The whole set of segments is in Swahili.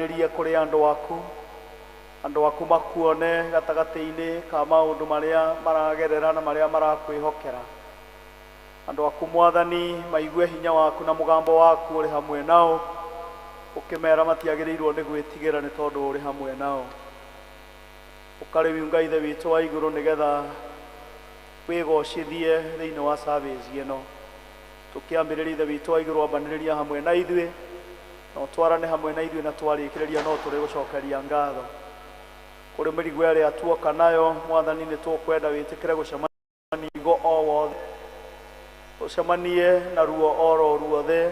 kĩambĩrĩrie kũrĩ andũ aku makuone gatagatĩ-inĩ ka maũndũ marĩa maragerera na marĩa marakwĩhokera. Andũ aku Mwathani maigue hinya waku na mũgambo waku ũrĩ hamwe nao, ũkĩmera matiagĩrĩirwo nĩ gwĩtigĩra nĩ tondũ ũrĩ hamwe nao. Ũkarĩu Ngai Ithe witũ wa igũrũ nĩgetha wĩgocithie thĩinĩ wa service ĩno. Tũkĩambĩrĩria Ithe witũ wa igũrũ wambanĩrĩria hamwe na ithuĩ, na ũtwarane hamwe na ithuĩ na twarĩkĩrĩria no tũrĩgũcokeria ngatho. Kũrĩ mĩrigo ĩrĩa tuoka nayo Mwathani nĩ tũkwenda wĩtĩkĩre gũcemania igo o wothe, ũcemanie na ruo oro ruothe,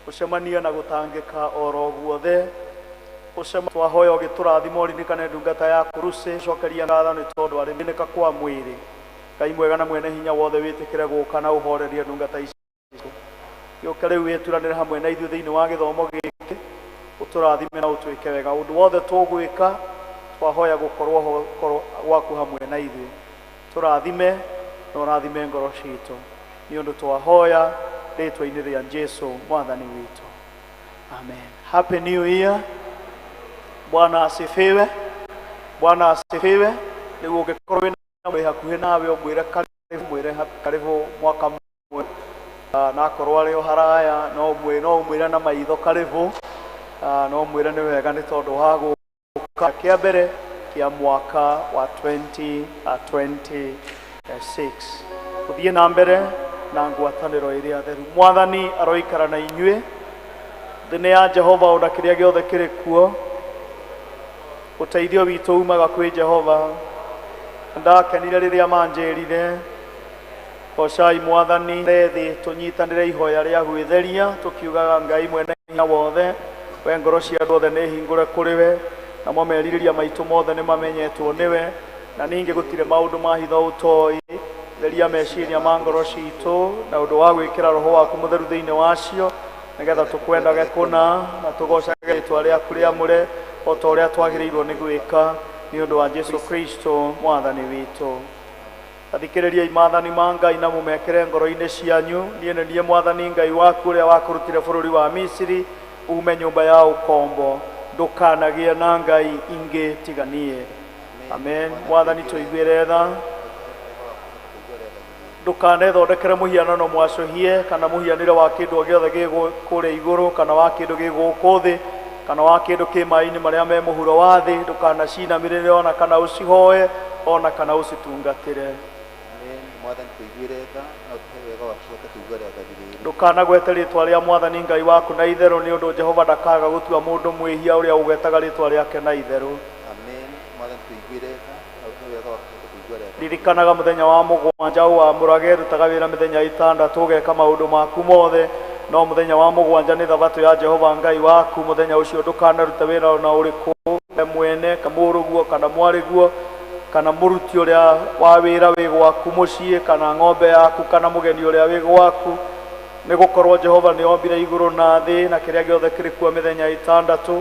ũcemanie na gũtangĩka oro guothe, twahoya ũgĩtũrathima ũririkane ndungata yaku Lucy, cokeria ngatho nĩ tondũ arĩ thĩnĩka kwa mwĩrĩ. Ngai mwega na mwene hinya wothe wĩtĩkĩre gũka na ũhorerie ndungata ici. Gĩũke rĩu wĩturanĩre hamwe na ithuĩ thĩinĩ wa gĩthomo gĩkĩ, ũtũrathime na ũtwĩke wega. Ũndũ wothe tũgwĩka twahoya gũkorwo gwaku hamwe na ithuĩ. Tũrathime na ũrathime ngoro citũ, nĩ ũndũ twahoya rĩtwa-inĩ rĩa Jesũ Mwathani witũ. Amen. Happy New Year. Bwana asifiwe. Bwana asifiwe. Nĩguo ũngĩkorwo wĩna mwĩ hakuhĩ nawe ũmwĩre karibu mwaka mwe, na akorwo arĩ o haraya no ũmwĩre na maitho karibu, no ũmwĩre nĩ wega nĩ tondũ wa gũka kĩa mbere kĩa mwaka wa 2026. Gũthiĩ na mbere na ngwatanĩro ĩrĩa theru. Mwathani aroikara na inyuĩ. Thĩ ya Jehova ona kĩrĩa gĩothe kĩrĩ kuo, ũteithio witũ umaga kwĩ Jehova. Ndakenire rĩrĩa manjĩrire gocai Mwathani thĩ tũnyitanĩre ihoya rĩa gwĩtheria, tũkiugaga Ngai mwene hinya wothe, we ngoro cia andũ othe nĩ hingũre kũrĩ we, namo merirĩria maitũ mothe nĩ mamenyetwo nĩwe, na ningĩ gũtirĩ maũndũ ma hitho ũtoĩ. Theria meciria ma ngoro citũ na ũndũ wa gwĩkĩra roho waku mũtheru thĩinĩ wacio, nĩgetha tũkwendage kũna na tũgocage rĩtwa rĩaku rĩamũre o ta ũrĩa twagĩrĩirwo nĩ gwĩka, nĩ ũndũ wa Jesũ Kristo Mwathani witũ. Athikĩrĩriai maathani ma Ngai na mũmekĩre ngoro-inĩ cianyu. Niĩ nĩ niĩ Mwathani Ngai waku ũrĩa wakũrutire bũrũri wa Misiri ume nyũmba ya ũkombo. Ndũkanagĩe na ngai ingĩ tiga niĩ. Amen. Mwathani tũiguĩre tha. Ndũkanethondekere mũhianano mwacũhie kana mũhianĩre wa kĩndũ o gĩothe gĩ kũrĩa igũrũ kana wa kĩndũ gĩ gũkũ thĩ kana wa kĩndũ kĩ maaĩ-inĩ marĩa me mũhuro wa thĩ. Ndũkanacinamĩrĩre ona kana ũcihoe ona kana ũcitungatĩre. Ndũkanagwete rĩtwa rĩa Mwathani Ngai waku na itherũ, nĩ ũndũ Jehova ndakaga gũtua mũndũ mwĩhia ũrĩa ũgwetaga rĩtwa rĩake na itherũ. Ririkanaga mũthenya wa mũgwanja ũwamũrage, rutaga wĩra mĩthenya ĩtandatũ ũgeka maũndũ maku mothe, no mũthenya wa mũgwanja nĩ thabatũ ya Jehova Ngai waku. Mũthenya ũcio ndũkanarute wĩra ona ũrĩkũ, we mwene kana mũrũguo kana mwarĩguo kana mũruti ũrĩa wa wĩra wĩ gwaku mũciĩ kana ng'ombe yaku kana mũgeni ũrĩa wĩ gwaku, nĩ gũkorwo Jehova nĩ ombire igũrũ na thĩ na kĩrĩa gĩothe kĩrĩ kuo mĩthenya ĩtandatũ,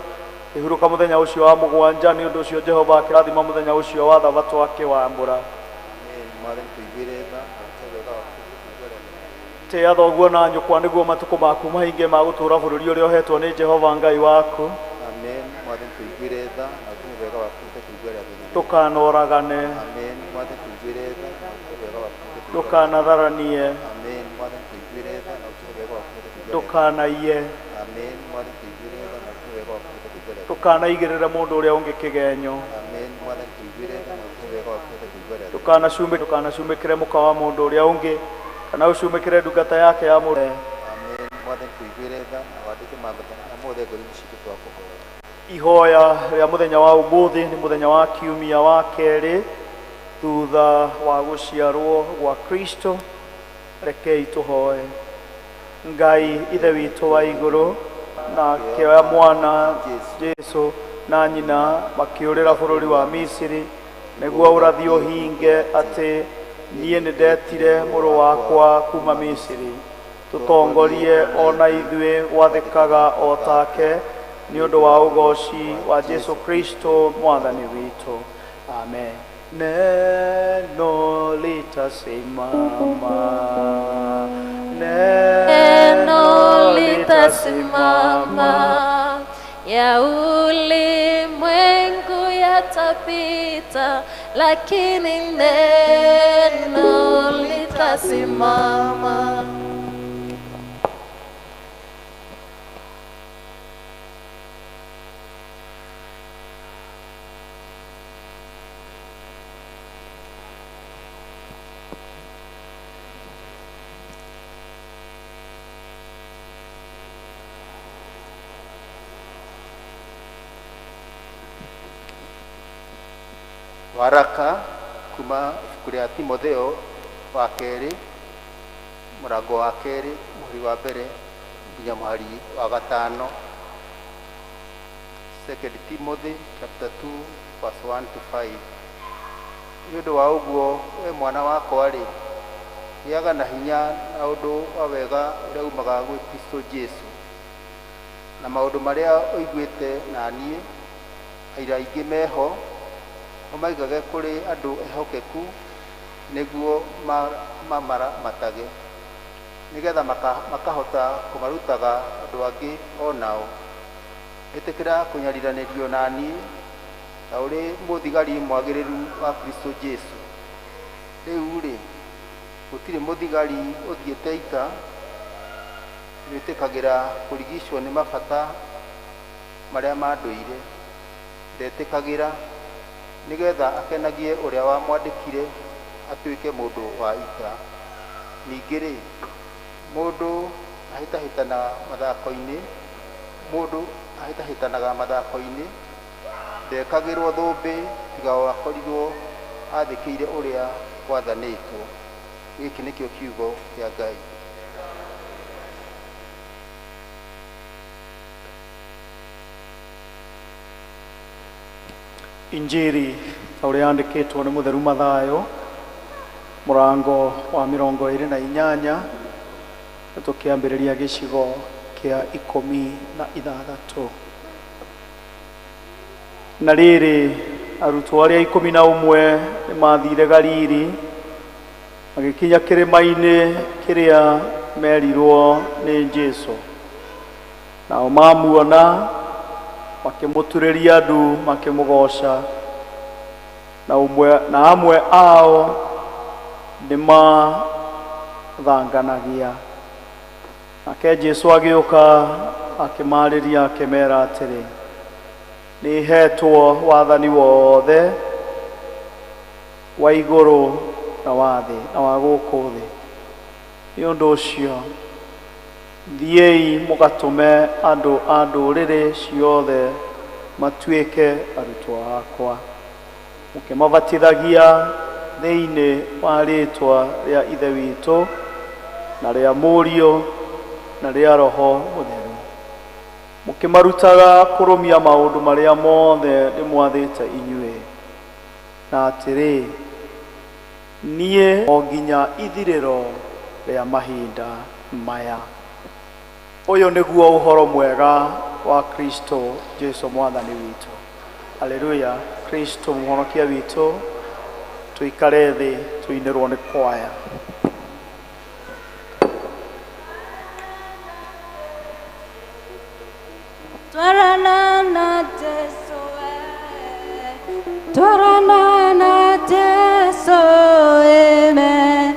kĩhurũka mũthenya ũcio wa mũgwanja. Nĩ ũndũ ũcio Jehova akĩrathima mũthenya ũcio wa thabatũ akĩwamũra. Tĩa thoguo na nyũkwa nĩguo matukũ maku mahinge ma gũtũũra bũrũri ũrĩa ũhetwo nĩ Jehova Ngai waku. Ndũkanoragane, ndũkanatharanie, ndũkanaiye, ndũkanaigĩrĩre mũndũ ũrĩa ũngĩ kĩgenyo, ndũkanacumĩkĩre mũka wa mũndũ ũrĩa ũngĩ kana ũcumĩkĩre ndungata yake ya mũndũ. Ihoya rĩa mũthenya wa ũmũthĩ nĩ mũthenya wa kiumia wa kerĩ thutha wa gũciarwo gwa Kristo. Rekei tũhoe. Ngai Ithe witũ wa igũrũ, na kĩoya mwana Jesũ na nyina makĩũrĩra bũrũri wa Misiri, nĩguo ũrathi ũhinge atĩ niĩ nĩ ndetire mũrũ wakwa kuma Misiri. Tũtongorie ona ithuĩ gwathĩkaga o take, nĩ ũndũ wa ũgoci wa Jesũ Kristo Mwathani witũ. Amen. Neno litasimama, neno litasimama, ya ulimwengu yatapita, lakini neno litasimama. Waraka kuma kuria Timotheo wa keri murango wa keri muri wa mbere nginya muhari wa gatano. 2 Timothy chapter 2 verse 1 to 5. Nĩũndũ wa ũguo we mwana wakwa rĩ, gĩaga na hinya na ũndũ wa wega ũrĩa umaga gwĩ Kristo Jesu, na maũndũ marĩa ũiguĩte na niĩ aira aingĩ meho umaigage kuri andu ehokeku niguo mamaramatage nigetha makahota kumarutaga andu angi onao. Itikira kunyariranĩrio na niĩ ta uri muthigari mwagĩrĩru wa Kristo Jesu. Rĩu rĩ, gũtirĩ muthigari ũthiĩte ita wĩtĩkagĩra kũrigicwo nĩ mabata marĩa ma ndũire. Ndetĩkagĩra nigetha akenagie uria wamwandĩkire atuĩke mũndũ wa ita. Ningĩ rĩ, mũndũ ahĩtahĩtanaga mathako-inĩ ndekagĩrwo thũmbĩ tiga o akorirwo athĩkĩire ũrĩa gwathanĩtwo. Gĩkĩ nĩkĩo kiugo kĩa Ngai. Injiri ũrĩa yandĩkĩtwo nĩ Mũtheru Mathayo mũrango wa 28 tũkĩambĩrĩria gĩcigo kĩa 16. Na rĩrĩ, arutwo arĩa 11 nĩ mathire Galili, magĩkinya kĩrĩma-inĩ kĩrĩa merirwo nĩ Jesũ. Nao mamuona makĩmũturĩria andu makĩmũgoca, na amwe ao nĩmathanganagia. Nake Jesũ agĩũka akĩmarĩria akĩmera atĩrĩ, nĩhetwo wathani wothe wa igũrũ na wa thĩ na wa gũkũ thĩ. Nĩ ũndũ ũcio thiĩi mũgatũme andũ a ndũrĩrĩ ciothe matuĩke arutwo akwa, mũkĩmabatithagia thĩinĩ wa rĩĩtwa rĩa Ithe witũ na rĩa Mũriũ na rĩa Roho Mũtheru, mũkĩmarutaga kũrũmia maũndũ marĩa mothe ndĩmwathĩte inyuĩ. Na atĩrĩ, niĩ o nginya ithirĩro rĩa mahinda maya. Ũyũ nĩguo ũhoro mwega wa Kristo Jesũ mwathani witũ. Haleluya. Kristo mũhonokia witũ, tuikare thĩ tuinĩrwo nĩ kwaya. Twarana na Jesũ, twarana na Jesũ, amen.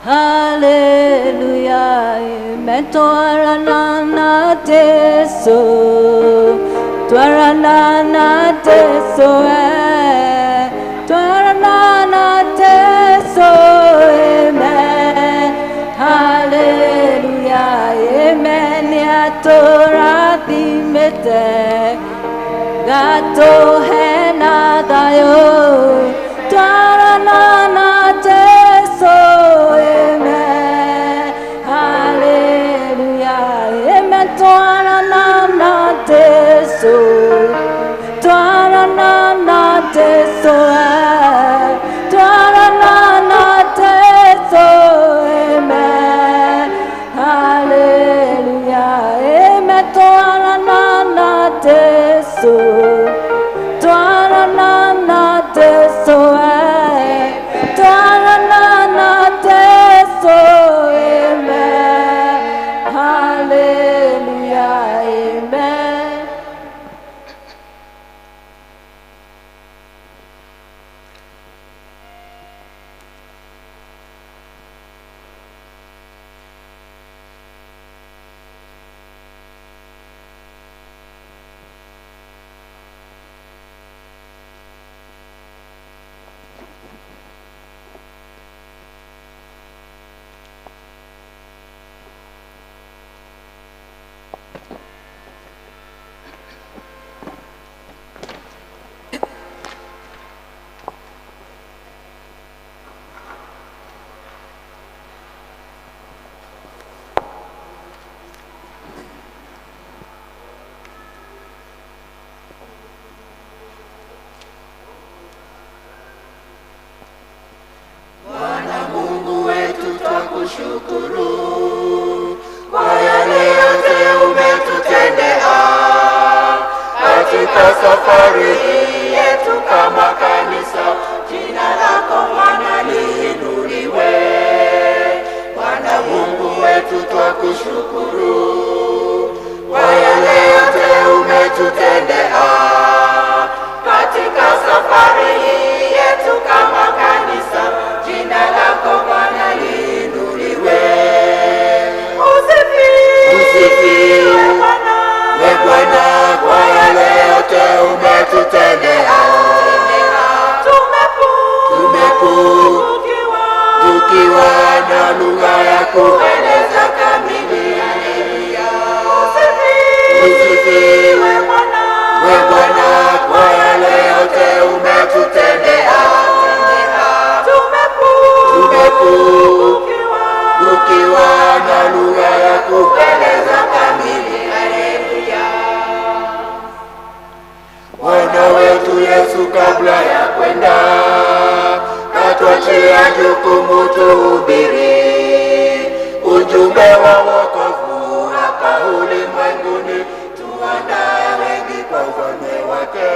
Hallelujah, amen. Twarana na Jesũ, twarana na Jesũ, twarana na Jesũ, amen. Hallelujah, amen. Yatũrathimĩte gatũhe na thayũ, twarana na Jesũ, amen. Hallelujah, amen. Twarana na Jesũ, twarana na Jesũ, twarana na Jesũ, amen. Hallelujah, amen. Twarana na Jesũ, twarana na Jesũ, twarana na Jesũ, amen. Hallelujah, amen. kushukuru kwa yale yote umetutendea katika safari hii yetu kama kanisa. Jina lako Bwana liinuliwe. Bwana Mungu wetu twakushukuru kwa yale yote umetutendea katika safari hii yetu kama kanisa. Jina lako Bwana liinuliwe. Usifiwe Bwana kwa yale yote umetutendea. Tumepungukiwa na lugha ya kueleza kamili. Usifiwe Bwana kwa yale yote umetutendea. Tumepungukiwa na lugha ya kueleza kamili. Bwana wetu Yesu kabla ya kwenda katuachia jukumu tuhubiri ujumbe wa wokovu hapa ulimwenguni, tuandae wengi kwa ufalme wake.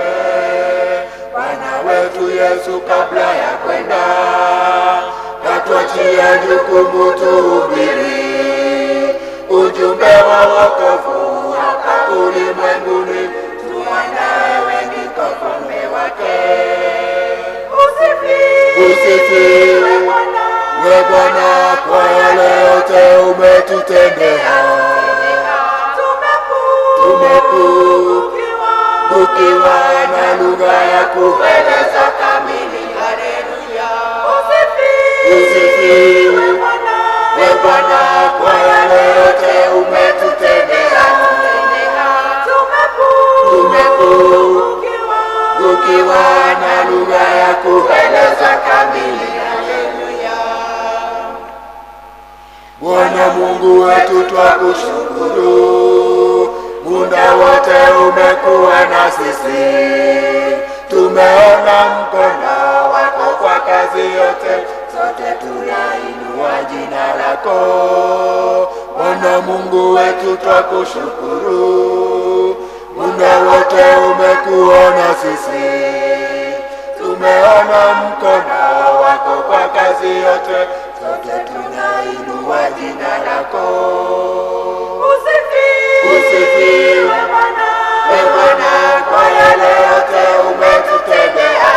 Bwana wetu Yesu kabla ya kwenda katuachia jukumu tuhubiri ujumbe wa wokovu hapa ulimwenguni, tuandae wengi kwa ufalme wake. Usifiwe Bwana kwa yale yote umetutendea. Tumepungukiwa na lugha ya kueleza kamili. Haleluya. Usifiwe Bwana kwa yale yote umetutendea. Tumepungukiwa na lugha ya kueleza kamili. Haleluya. Bwana Mungu wetu twakushukuru, muda wote umekuwa na sisi. Tumeona mkono wako kwa kazi yote, sote tunainua jina lako. Bwana Mungu wetu twakushukuru, muda wote umekuwa na sisi. Tumeona mkono wako kwa kazi yote, sote tunainua jina lako. Usifiwe Bwana kwa yale yote umetutendea.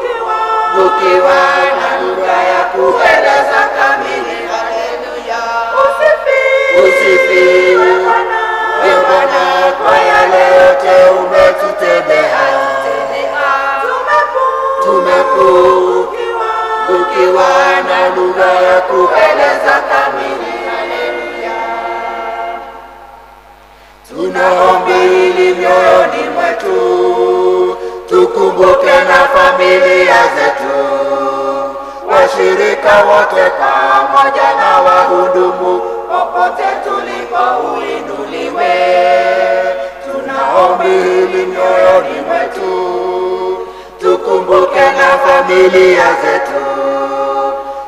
Tumepungukiwa na lugha ya kueleza kamili. Haleluya. Usifiwe Bwana kwa yale yote umetutendea. Tumepungukiwa na lugha ya kueleza kamili. Haleluya. Tunaomba ili mioyoni mwetu tukumbuke na familia zetu, washirika wote pamoja na wahudumu popote tulipo uinuliwe. Tunaomba ili mioyoni mwetu tukumbuke na familia zetu,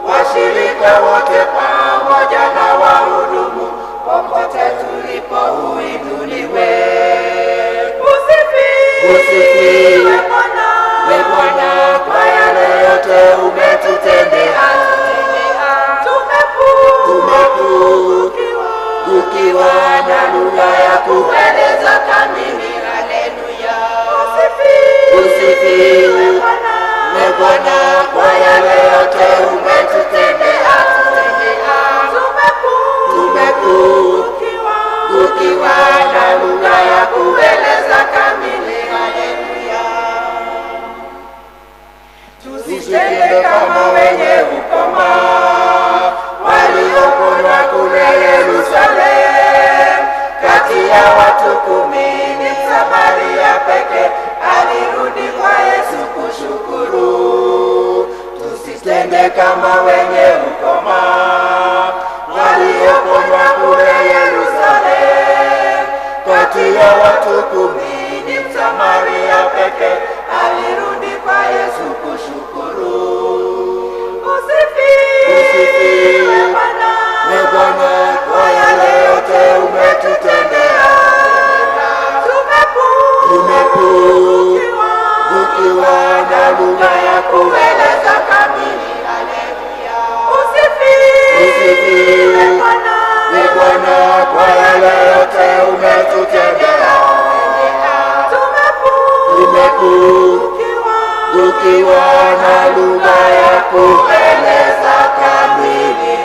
washirika wote pamoja na wahudumu popote tulipo uinuliwe. Usifiwe Bwana kwa yale yote umetutendea. Tumepungukiwa na lugha ya kueleza kamili. Haleluya. Usifiwe Bwana kwa yale yote umetutendea. Tumepungukiwa na lugha ya kueleza kamili. Haleluya. Tusitende kama wenye ukoma walioponywa kule Yerusalemu. Kati ya watu 10 ni Msamaria pekee alirudi kwa Yesu kushukuru. Tusitende kama wenye ukoma walioponywa kule Yerusalemu. Kati ya watu 10 ni Msamaria pekee alirudi kwa Yesu kushukuru. ukiwa na lugha ya kueleza kamili.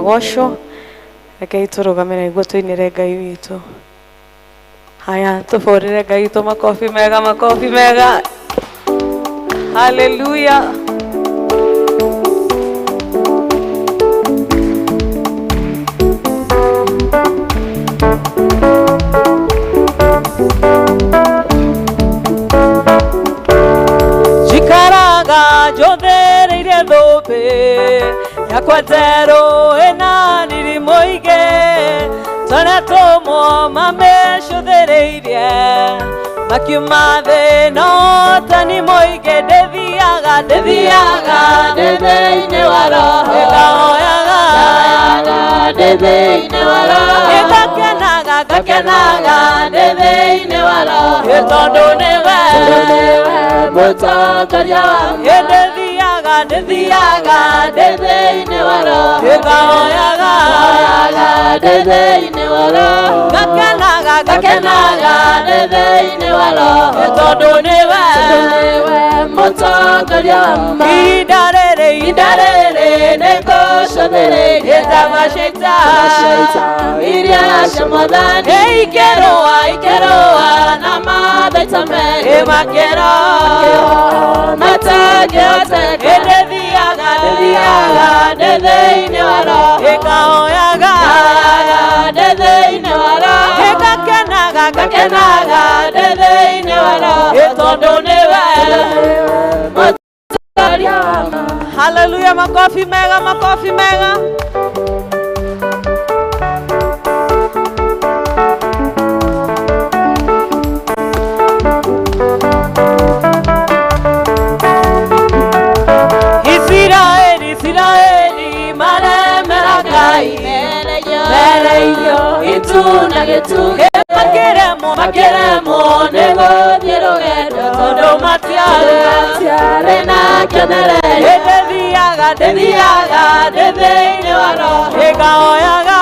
Gosho rekei turugamire iguo tuinire Ngai witu. Haya tuforire Ngai witu makofi mega. Hallelujah. Chikaraga jothereire thobe yakwatero ena niri moige tana tomo mameshuthereirie makiuma thino tani moige ndethiaga ndetheine wa roho ngaoyaga ndetheine wa roho ngakenaga ndetheine wa roho tondu niwe mutongoria wangu ndethiaga ndetheine wa roho ngaoyaga ndetheine wa roho ngakenaga ndetheine wa roho tondu niwe mutongoria wangu idarere nikucothereirie tamashaita iria cia Mwathani ikeroa na mathaita meri makero matangĩhoteka ndethiaga ndetheine wa roho ngaoyaga ndetheine wa roho ngakenaga ndetheine wa roho tondu niwe mutongoria wangu. Hallelujah, makofi mega. Israeli maremera Ngai mereyo ituna getuge makeremo negũthiĩ rũgendo tondũ matiarĩ na kĩonereria ndethiaga ndetheine wa roho ngaoyaga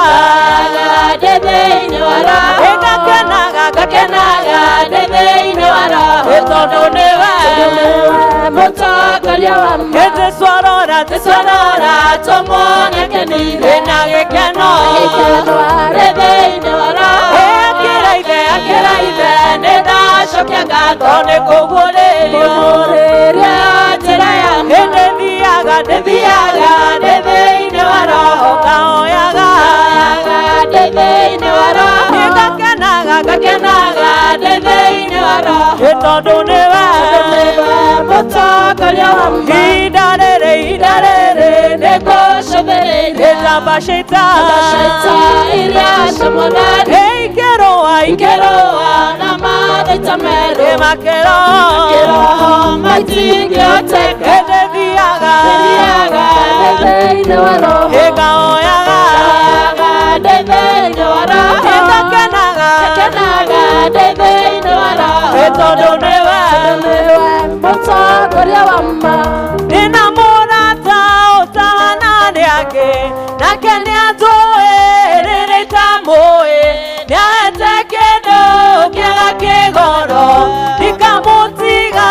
ndetheine wa roho ngakenaga ndetheine wa roho tondũ niwe mutongoria wangu tũcwarora tũmuone kenire na gĩkeno ndetheine wa roho akĩraithe nĩndacokia ngatho nĩ kũguũrĩria njĩra yangu ndethiaga ndetheine wa roho ngaoyaga ndetheine wa roho ngakenaga ndetheine wa roho tondũ niwe mutongoria wangu idarere nikucothereirie tamashaita iria cia Mwathani ikeroa na mathaita meri makero matingĩhoteka ndethiaga ndetheine wa roho ngaoyaga ndetheine wa roho ngakenaga ndetheine wa roho tondu niwe mutongoria wangu. Nina mũrata ũtahana nĩake nake nĩatũĩ rĩrĩ tamũĩ nĩahete kĩndũ kĩega kĩgoro ndikamũtiga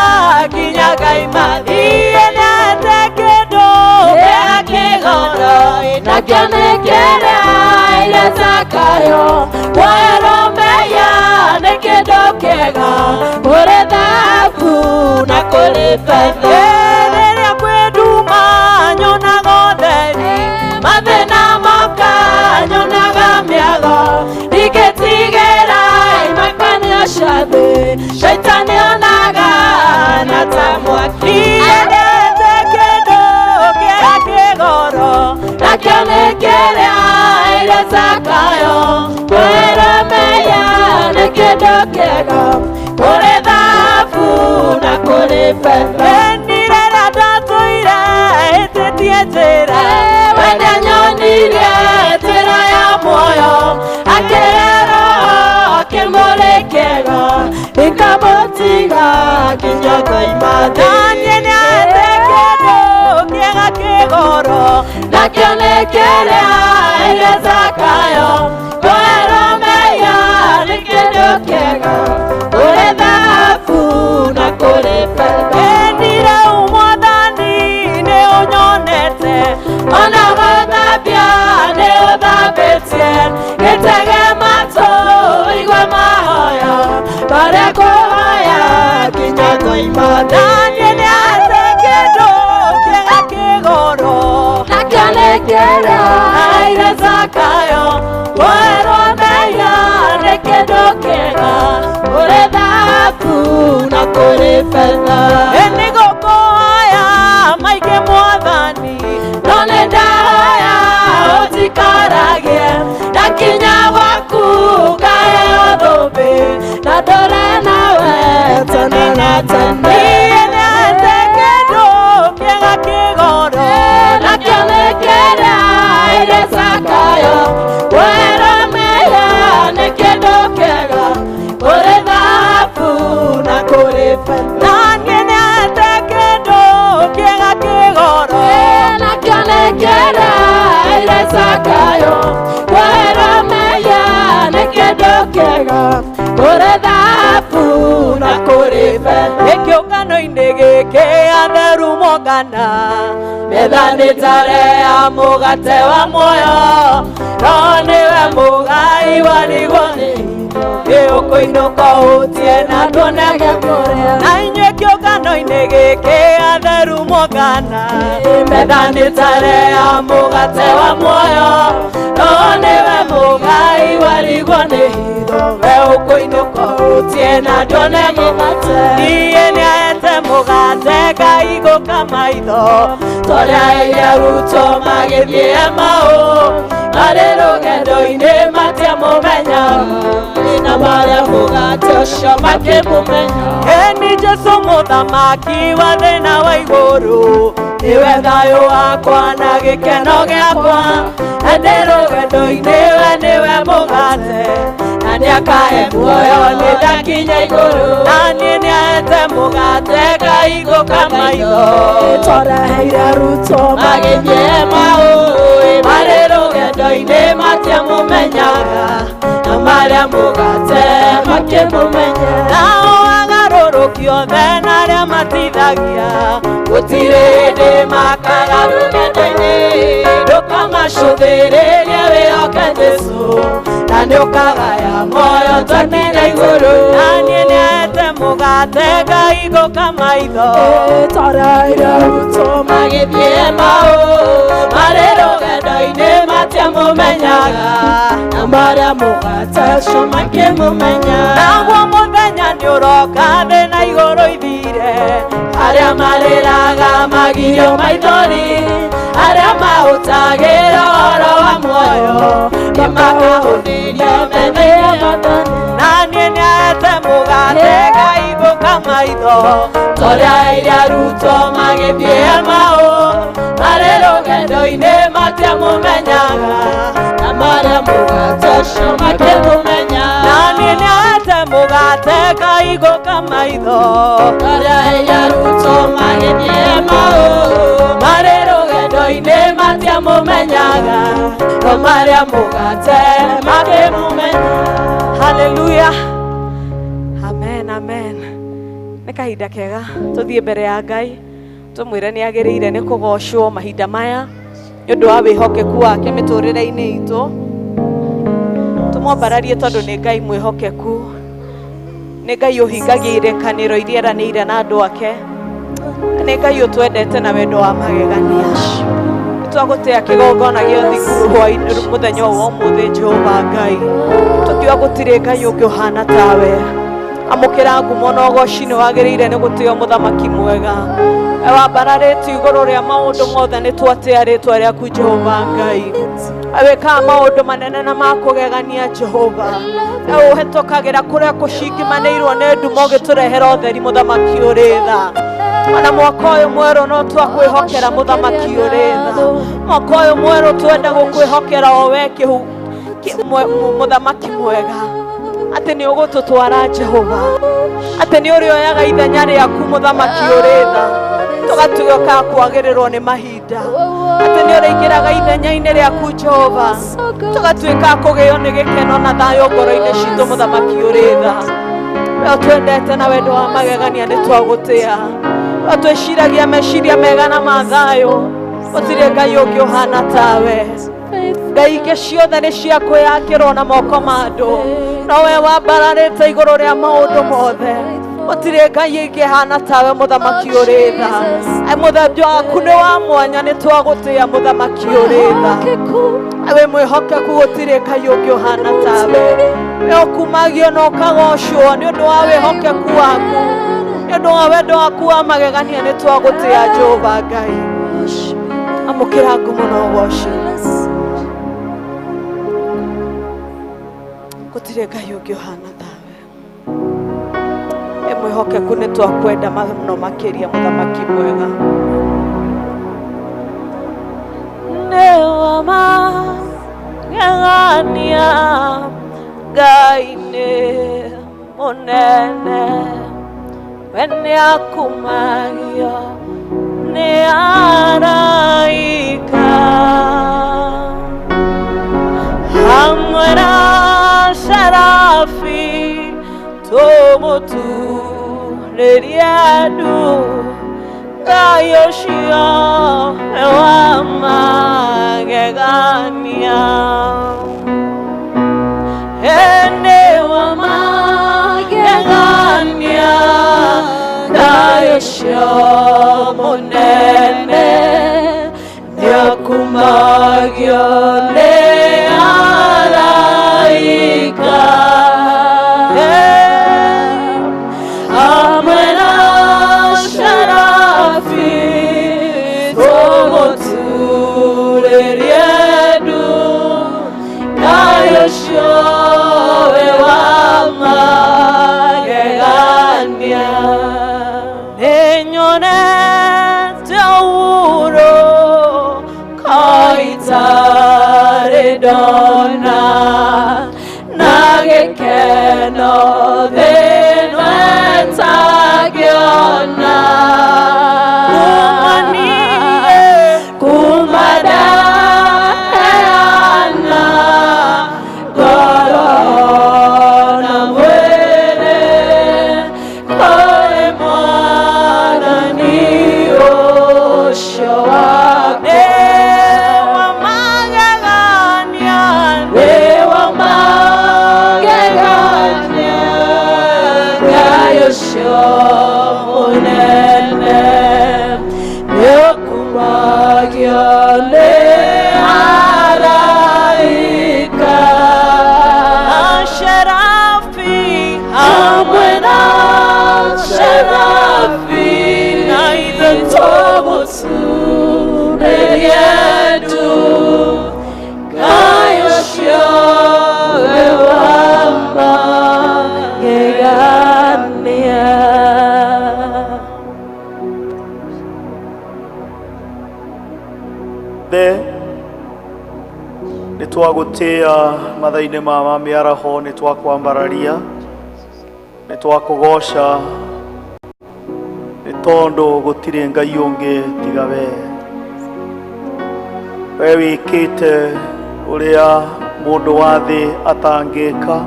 nginya Ngai mathiĩ nĩahete kĩndũ kĩega kĩgoro nakĩo nĩ kĩrĩa irĩcakayo kweromeya nĩ kĩndũ kĩega kũrĩ thahabu na kũrĩ betha rĩrĩa kwĩnduma nyonaga ũtheri mathĩna moka nyonaga mĩago ndingĩtigĩra imakanio cia thĩ shaitani onaga na ta mwaki endete kĩndũ kĩega kĩgoro nakĩo nĩ kĩrĩa irĩcakayo kwĩromeya nĩ kĩndũ kĩega kũrĩ thahabu na kũrĩ betha rĩrĩa ndatũire nakianekele ile zakayo kweromeya nikindo kiega ule dhahabu na kule fedha endire umwathani ni unyonete ona guthabia ni uthabitie gitege mato igwe mahoya baria kuhoya kinya koima nanie ni ate kindu kiega kigoro nakianekele ile zakayo kweromeya ni kindu kiega ule dhahabu na kule fedha enigukuhoya maige mwathani none ndahaya utikaragie na kinya gwaku ngaheo thũmbĩ na ndũre nawe tene na tene niĩ nĩate kĩndũ kĩega kĩgoro nakĩonekera irĩ zakayo kweromeya nĩ kĩndũ kĩega kũrĩ thahabu na kũrĩ fedha na niĩ nĩate kĩndũ kĩega kĩgoro nakĩonekera irĩ zakayo kweromeya nĩ kĩndũ kĩega kũrĩ thahabu na kũrĩ fedha gĩkĩũngano-inĩ gĩkĩ atheru mongana methanĩtare ya mũgate wa muoyo no nĩwe mũgai warigwo nĩ gĩũkũ-inũka ũtie na ndũnege kũrĩa na inyuĩ kĩũngano-inĩ gĩkĩ atheru mongana methanĩtare ya mũgate wa muoyo no nĩwe mũgai warigwo nĩ hitho we ũkũinũka ũtie na ndũnege mũgate niĩ nĩahete mũgate Ngai gũka maitho tũrĩa irarutwo magĩthiĩ Emau marĩ rũgendo-inĩ matiamũmenya na marĩa mũgate ũcio makĩmũmenya ĩni Jesũ mũthamaki wa thĩna wa igũrũ nĩwe thayũ wakwa na gĩkeno gĩakwa na ndĩ rũgendo-inĩ we nĩwe mũgate na nĩakahe muoyo nĩndakinya igũrũ na niĩ nĩahete mũgate Ngai gũka maitho tũreheire arutwo magĩthiĩ Emau marĩ rũgendo-inĩ matiamũmenyaga na marĩa mũgate makĩmũmenya nao agarũrũki othe na arĩa matithagia gũtirĩ hĩndĩ makaga rũgendo-inĩ ndũkamacũthĩrĩrie wĩhoke Jesũ na nĩũkagaya muoyo twakinya igũrũ na niĩ nĩahete mũgate Ngai gũka maitho tũreheire arutwo magĩthiĩ Emau marĩ rũgendo-inĩ matiamũmenyaga na marĩa mũgate ũcio makĩmũmenya naguo mũthenya nĩũroka thĩ na igũrũ ithire arĩa marĩraga magirio maithori arĩa mahũtagĩra ũhoro wa muoyo nĩmakahũthĩrio methia na niĩ nĩahete mũgate Ngai gũka maitho tũreheire arutwo magĩthiĩ Emau marĩ rũgendo-inĩ matiamũmenyaga na marĩa mũgate ũcio makĩmũmenya na niĩ nĩahete mũgate Ngai gũka maitho tũreheire arutwo magĩthiĩ Emau marĩ rũgendo-inĩ matiamũmenyaga no marĩa mũgate makĩmũmenya haleluya amen amen nĩ kahinda kega tũthiĩ mbere ya Ngai tumwire nĩ agĩrĩire nĩ kũgocwo mahinda maya nĩ ũndũ wa wĩhokeku wake mĩtũrĩre-inĩ itũ tumwambararie tondũ nĩ Ngai mwĩhokeku nĩ Ngai ũhingagia irekanĩro iria eranĩire na andũ ake nĩ Ngai ũtwendete na wendo wa magegania nĩtwagũtĩa kĩgongona gĩa thikuru hwaĩ-inĩ mũthenya wa ũmũthĩ Jehova Ngai tũkiuga gũtirĩ Ngai ũngĩ ũhana tawe amũkĩra ngumo na ũgoci nĩ wagĩrĩire nĩ gũtĩo mũthamaki mwega wambararĩtio igũrũ rĩa maũndũ mothe nĩ twatĩa rĩtwa rĩaku Jehova Ngai awĩkaga maũndũ manene na makũgegania Jehova ũhetũkagĩra kũrĩa kũcingimanĩirwo nĩ nduma ũgĩtũrehera ũtheri mũthamaki ũrĩ tha ona mwaka ũyũ mwerũ no twakwĩhokera mũthamaki ũrĩ tha mwaka ũyũ mwerũ twenda gũkwĩhokera o we mũthamaki mwega atĩ nĩ ũgũtũtwara Jehova atĩ nĩ ũrĩoyaga ithenya rĩaku mũthamaki ũrĩ tha tugatuika kwagirirwo ni mahinda ati ni uraingiraga ithenya-ini riaku Jehova tugatuika kugio ni gikeno na thayo ngoro-ini citu muthamaki uri tha we twendete na wendo wa magegania ni twagutia we twiciragia meciria mega na mathayo gutire Ngai ungi uhana tawe Ngai ingi ciothe ni cia kwiyakirwo na moko ma andu nowe wambararite iguru ria maundu mothe gutire Ngai ingi hana tawe muthamaki uri tha muthembi waku ni wa mwanya ni twagutia muthamaki uri tha we mwihokeku gutire Ngai ungi uhana tawe we ukumagio na ukagocwo ni undu wa wihokeku waku ni undu wa wendo waku wa magegania ni twagutia Jehova Ngai amukira ngumo na ugoci gutire Ngai ungi uhana tawe mwihokeku ni twakwenda muno makiria muthamaki mwega ni wa magegania Ngai ni munene we ni akumagia ni araika hamwe na serafi tumutureria andu Ngai ucio wa magegania ene wa magegania Ngai ucio munene niakumagio ni araika amena sharafi tumutureria ndu Ngai ucio wa magegania ninyonete uro kaitare dona na gikeno thino etagiona kumadaana gorona mwene kore mwana ni ucio wake wa magegania Ngai ucio munene niakumagio ni araika sharafi hamwe na sharafi na ithe tumutureria ndu Ngai ucio wa magegania ni twagutia mathaini ma miaraho ni twakwambararia ni twakugoca ni tondu gutire Ngai ungi tiga we wikite uria mundu wa thi atangika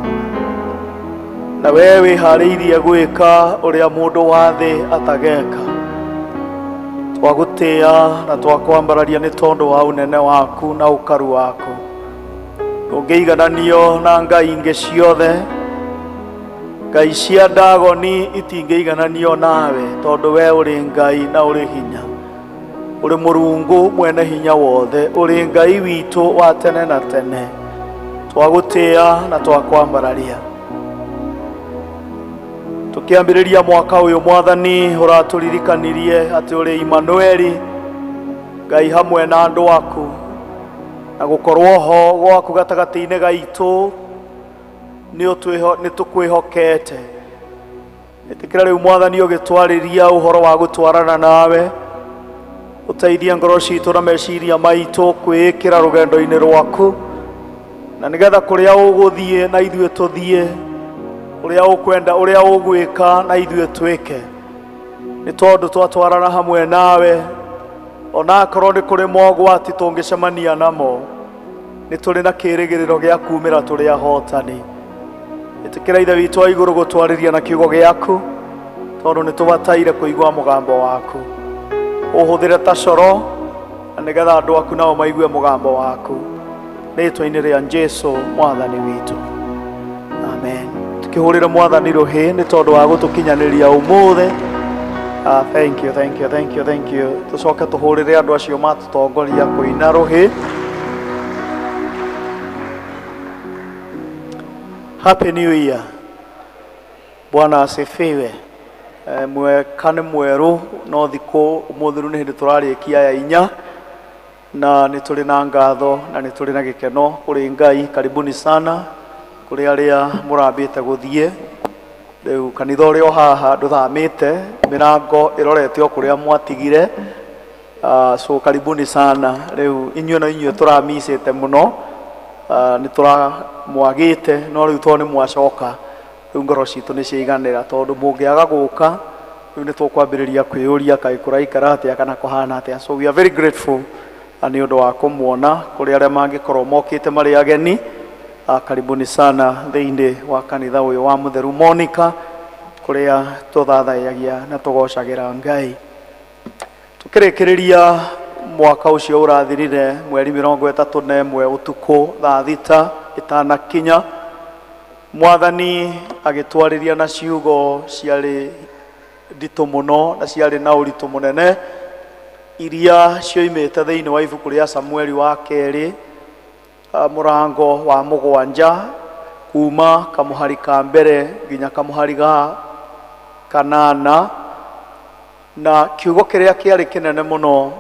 na we wihariirie gwika uria mundu wa thi atageka twagutia na twakwambararia ni tondu wa unene waku na ukaru waku ndungeigananio na ngai ingi ciothe ngai cia Dagoni itingeigananio nawe tondu we uri Ngai na uri hinya uri Murungu mwene hinya wothe uri Ngai witu wa tene na tene twagutia na twakwambararia tukiambiriria mwaka uyu mwathani uraturirikanirie ati uri Imanueli Ngai hamwe na andu aku na gukorwo ho gwaku gatagati-ini gaitu ni tukwihokete itikira riu mwathani ugitwariria uhoro wa gutwarana nawe uteithia ngoro citu na meciria maitu kwikira rugendo-ini rwaku na nigetha kuria uguthie na ithue tuthie uria ukwenda uria ugwika na ithue twike nĩ tondũ twatwarana hamwe nawe, ona akorwo nĩ kũrĩ mogwati tũngĩcemania namo, nĩ tũrĩ na kĩĩrĩgĩrĩro gĩa kumĩra tũrĩ ahotani. Ĩtĩkĩra Ithe witũ wa igũrũ gũtwarĩria na kiugo gĩaku, tondũ nĩ tũbataire kũigua mũgambo waku. Ũhũthĩre ta coro, na nĩgetha andũ aku nao maigue mũgambo waku. Rĩĩtwa-inĩ rĩa Jesũ Mwathani witũ. Amen. Tukĩhũrĩre Mwathani rũhĩ nĩ tondũ wa gũtũkinyanĩria ũmũthĩ. Thank you, thank you, thank you, thank you. Tũcoke tũhũrĩre andũ acio matũtongoria kũina rũhĩ. Happy New Year. Bwana asifiwe. Mwaka nĩ mwerũ, no thikũ ũmũthĩ nĩ hĩndĩ tũrarĩkia ya inya, na nĩ tũrĩ na ngatho na nĩ tũrĩ na gĩkeno kũrĩ Ngai. Karibuni sana kũrĩ arĩa mũrambĩte gũthiĩ. Rĩu kanitha ũrĩa haha ndũthamĩte, mĩrango ĩrorete o kũrĩa mwatigire. So karibuni sana. Rĩu inyuĩ na inyuĩ tũramicĩte mũno, nĩ tũramwagĩte, no rĩu tondũ nĩ mwacoka, rĩu ngoro citũ nĩ ciaiganĩra, tondũ mũngĩaga gũka rĩu nĩ tũkwambĩrĩria kwĩyũria kaĩ kũraikara atĩa kana kũhana atĩa. So we are very grateful nĩ ũndũ wa kũmuona. Kũrĩ arĩa mangĩkorwo mokĩte marĩ ageni, karibuni sana thĩinĩ wa kanitha ũyũ wa Mũtheru Monica, kũrĩa tũthathaiyagia na tũgocagĩra Ngai. Tũkĩrĩkĩrĩria mwaka ũcio ũrathirire mweri 31 ũtukũ thaa thita ĩtanakinya, Mwathani agĩtwarĩria na ciugo ciarĩ nditũ mũno na ciarĩ na ũritũ mũnene, iria cioimĩte thĩinĩ wa ibuku rĩa Samueli wa kerĩ, mũrango wa 7 kuma kamũhari ka mbere nginya kamũhari ga 8. Na kiugo kĩrĩa kĩarĩ kĩnene mũno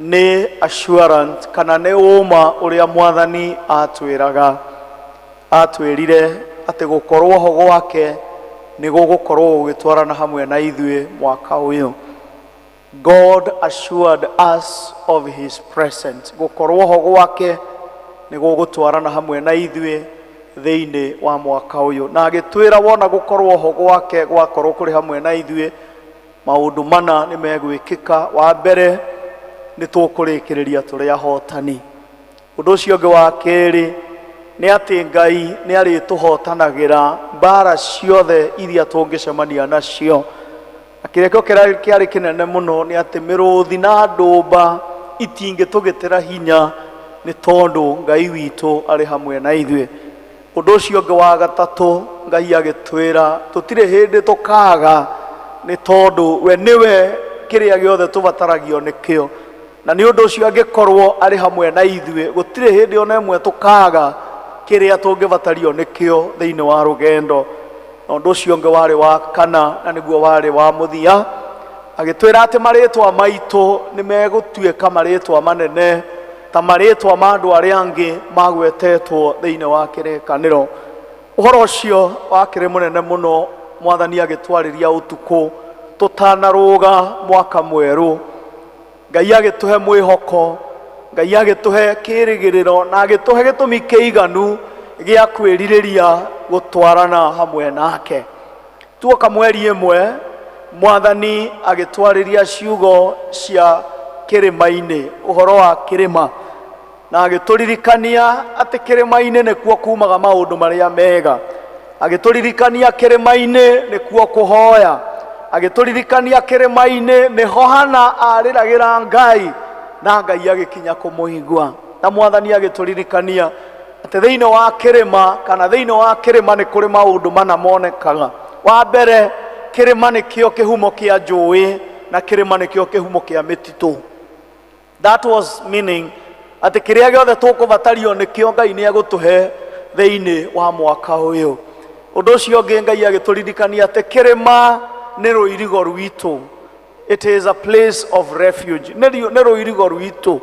nĩ assurance kana nĩ ũma ũrĩa Mwathani atwĩrire atĩ gũkorwo ho gwake nĩ gũgũkorwo gũgĩtwarana hamwe na ithuĩ mwaka ũyũ. God assured us of his presence. Gũkorwo ho gwake nĩ gũgũtwarana hamwe na ithuĩ thĩinĩ wa mwaka ũyũ. Na agĩtwĩra wona gũkorwo ho gwake gwakorwo kũrĩ hamwe na ithuĩ, maũndũ mana nĩ megwĩkĩka. Wa mbere, nĩ tũkũrĩkĩrĩria tũrĩ ahotani. Ũndũ ũcio ũngĩ wa kerĩ nĩ atĩ Ngai nĩ arĩtũhotanagĩra mbara ciothe iria tũngĩcemania nacio. Na kĩrĩkĩo kĩarĩ kĩnene mũno nĩ atĩ mĩrũthi na ndũmba itingĩtũgĩtĩra hinya, nĩ tondũ Ngai witũ arĩ hamwe na ithuĩ. Ũndũ ũcio ũngĩ wa gatatũ, Ngai agĩtwĩra tũtirĩ hĩndĩ tũkaga, nĩ tondũ we nĩwe kĩrĩa gĩothe tũbataragio nĩkĩo. Na nĩ ũndũ ũcio angĩkorwo arĩ hamwe na ithuĩ, gũtirĩ hĩndĩ ona ĩmwe tũkaga kĩrĩa tũngĩbatario nĩkĩo thĩinĩ wa rũgendo. Na ũndũ ũcio ũngĩ warĩ wa kana, na nĩguo warĩ wa mũthia, agĩtwĩra atĩ marĩtwa maitũ nĩ megũtuĩka marĩtwa manene ta marĩtwa ma andũ arĩa angĩ magwetetwo thĩinĩ wa kĩrĩkanĩro. Ũhoro ũcio wakĩrĩ mũnene mũno. Mwathani agĩtwarĩria ũtukũ tũtanarũga mwaka mwerũ. Ngai agĩtũhe mwĩhoko, Ngai agĩtũhe kĩĩrĩgĩrĩro, na agĩtũhe gĩtũmi kĩiganu gĩa kwĩrirĩria gũtwarana hamwe nake. Tuoka mweri ĩmwe, Mwathani agĩtwarĩria ciugo cia kĩrĩma-inĩ, ũhoro wa kĩrĩma, na agĩtũririkania atĩ kĩrĩma-inĩ nĩkuo kumaga maũndũ marĩa mega. Agĩtũririkania kĩrĩma-inĩ nĩkuo kũhoya. Agĩtũririkania kĩrĩma-inĩ nĩho Hana arĩragĩra Ngai na Ngai agĩkinya kũmũigua. Na Mwathani agĩtũririkania atĩ thĩinĩ wa kĩrĩma kana thĩinĩ wa kĩrĩma nĩ kũrĩ maũndũ mana monekaga. Wa mbere, kĩrĩma nĩkĩo kĩhumo kĩa njũĩ na kĩrĩma nĩkĩo kĩhumo kĩa mĩtitũ. That was meaning atĩ kĩrĩa gĩothe tũkũbatario nĩkĩo Ngai nĩ agũtũhe thĩinĩ wa mwaka ũyũ. Ũndũ ũcio ũngĩ, Ngai agĩtũririkania atĩ kĩrĩma nĩ rũirigo rwitũ. It is a place of refuge. Nĩ rũirigo rwitũ.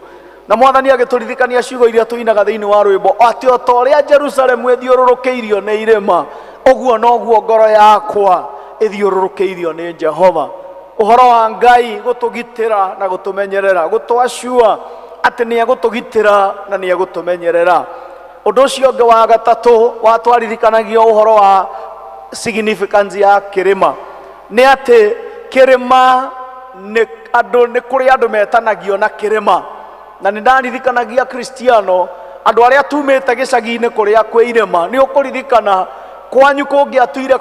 Na Mwathani agĩtũririkania ciugo iria tũinaga thĩinĩ wa rwĩmbo atĩ o ta ũrĩa Jerusalemu ĩthiũrũrũkĩirio nĩ irĩma, ũguo noguo ngoro yakwa ĩthiũrũrũkĩirio nĩ Jehova. Ũhoro wa Ngai gũtũgitĩra na gũtũmenyerera, gũtũassure atĩ nĩ egũtũgitĩra na nĩ egũtũmenyerera. Ũndũ ũcio ũngĩ wa gatatũ watwaririkanagia ũhoro wa significance ya kĩrĩma nĩ atĩ kirima ni andu ni kuri andu metanagio na kirima na ni ndaririkanagia Kristiano andu aria tumite gicagi-ini kuria kwi irima ni ukuririkana kwanyu kungiatuire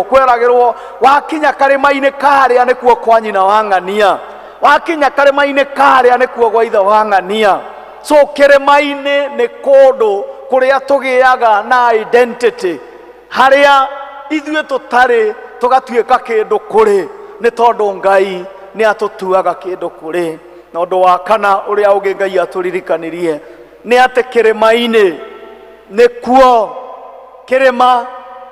kweragirwo wakinya karima-ini karia nikuo kwa nyina wa ng'ania wakinya karima-ini karia nikuo gwa ithe wa ng'ania so kirima-ini ni kundu kuria tugiaga na identity haria ithuĩ tutari tugatuĩka kindu kuri ni tondu Ngai ni atutuaga kindu kuri na undu wa kana uria ungi Ngai aturirikanirie ni ati kirima-ini ni kuo kirima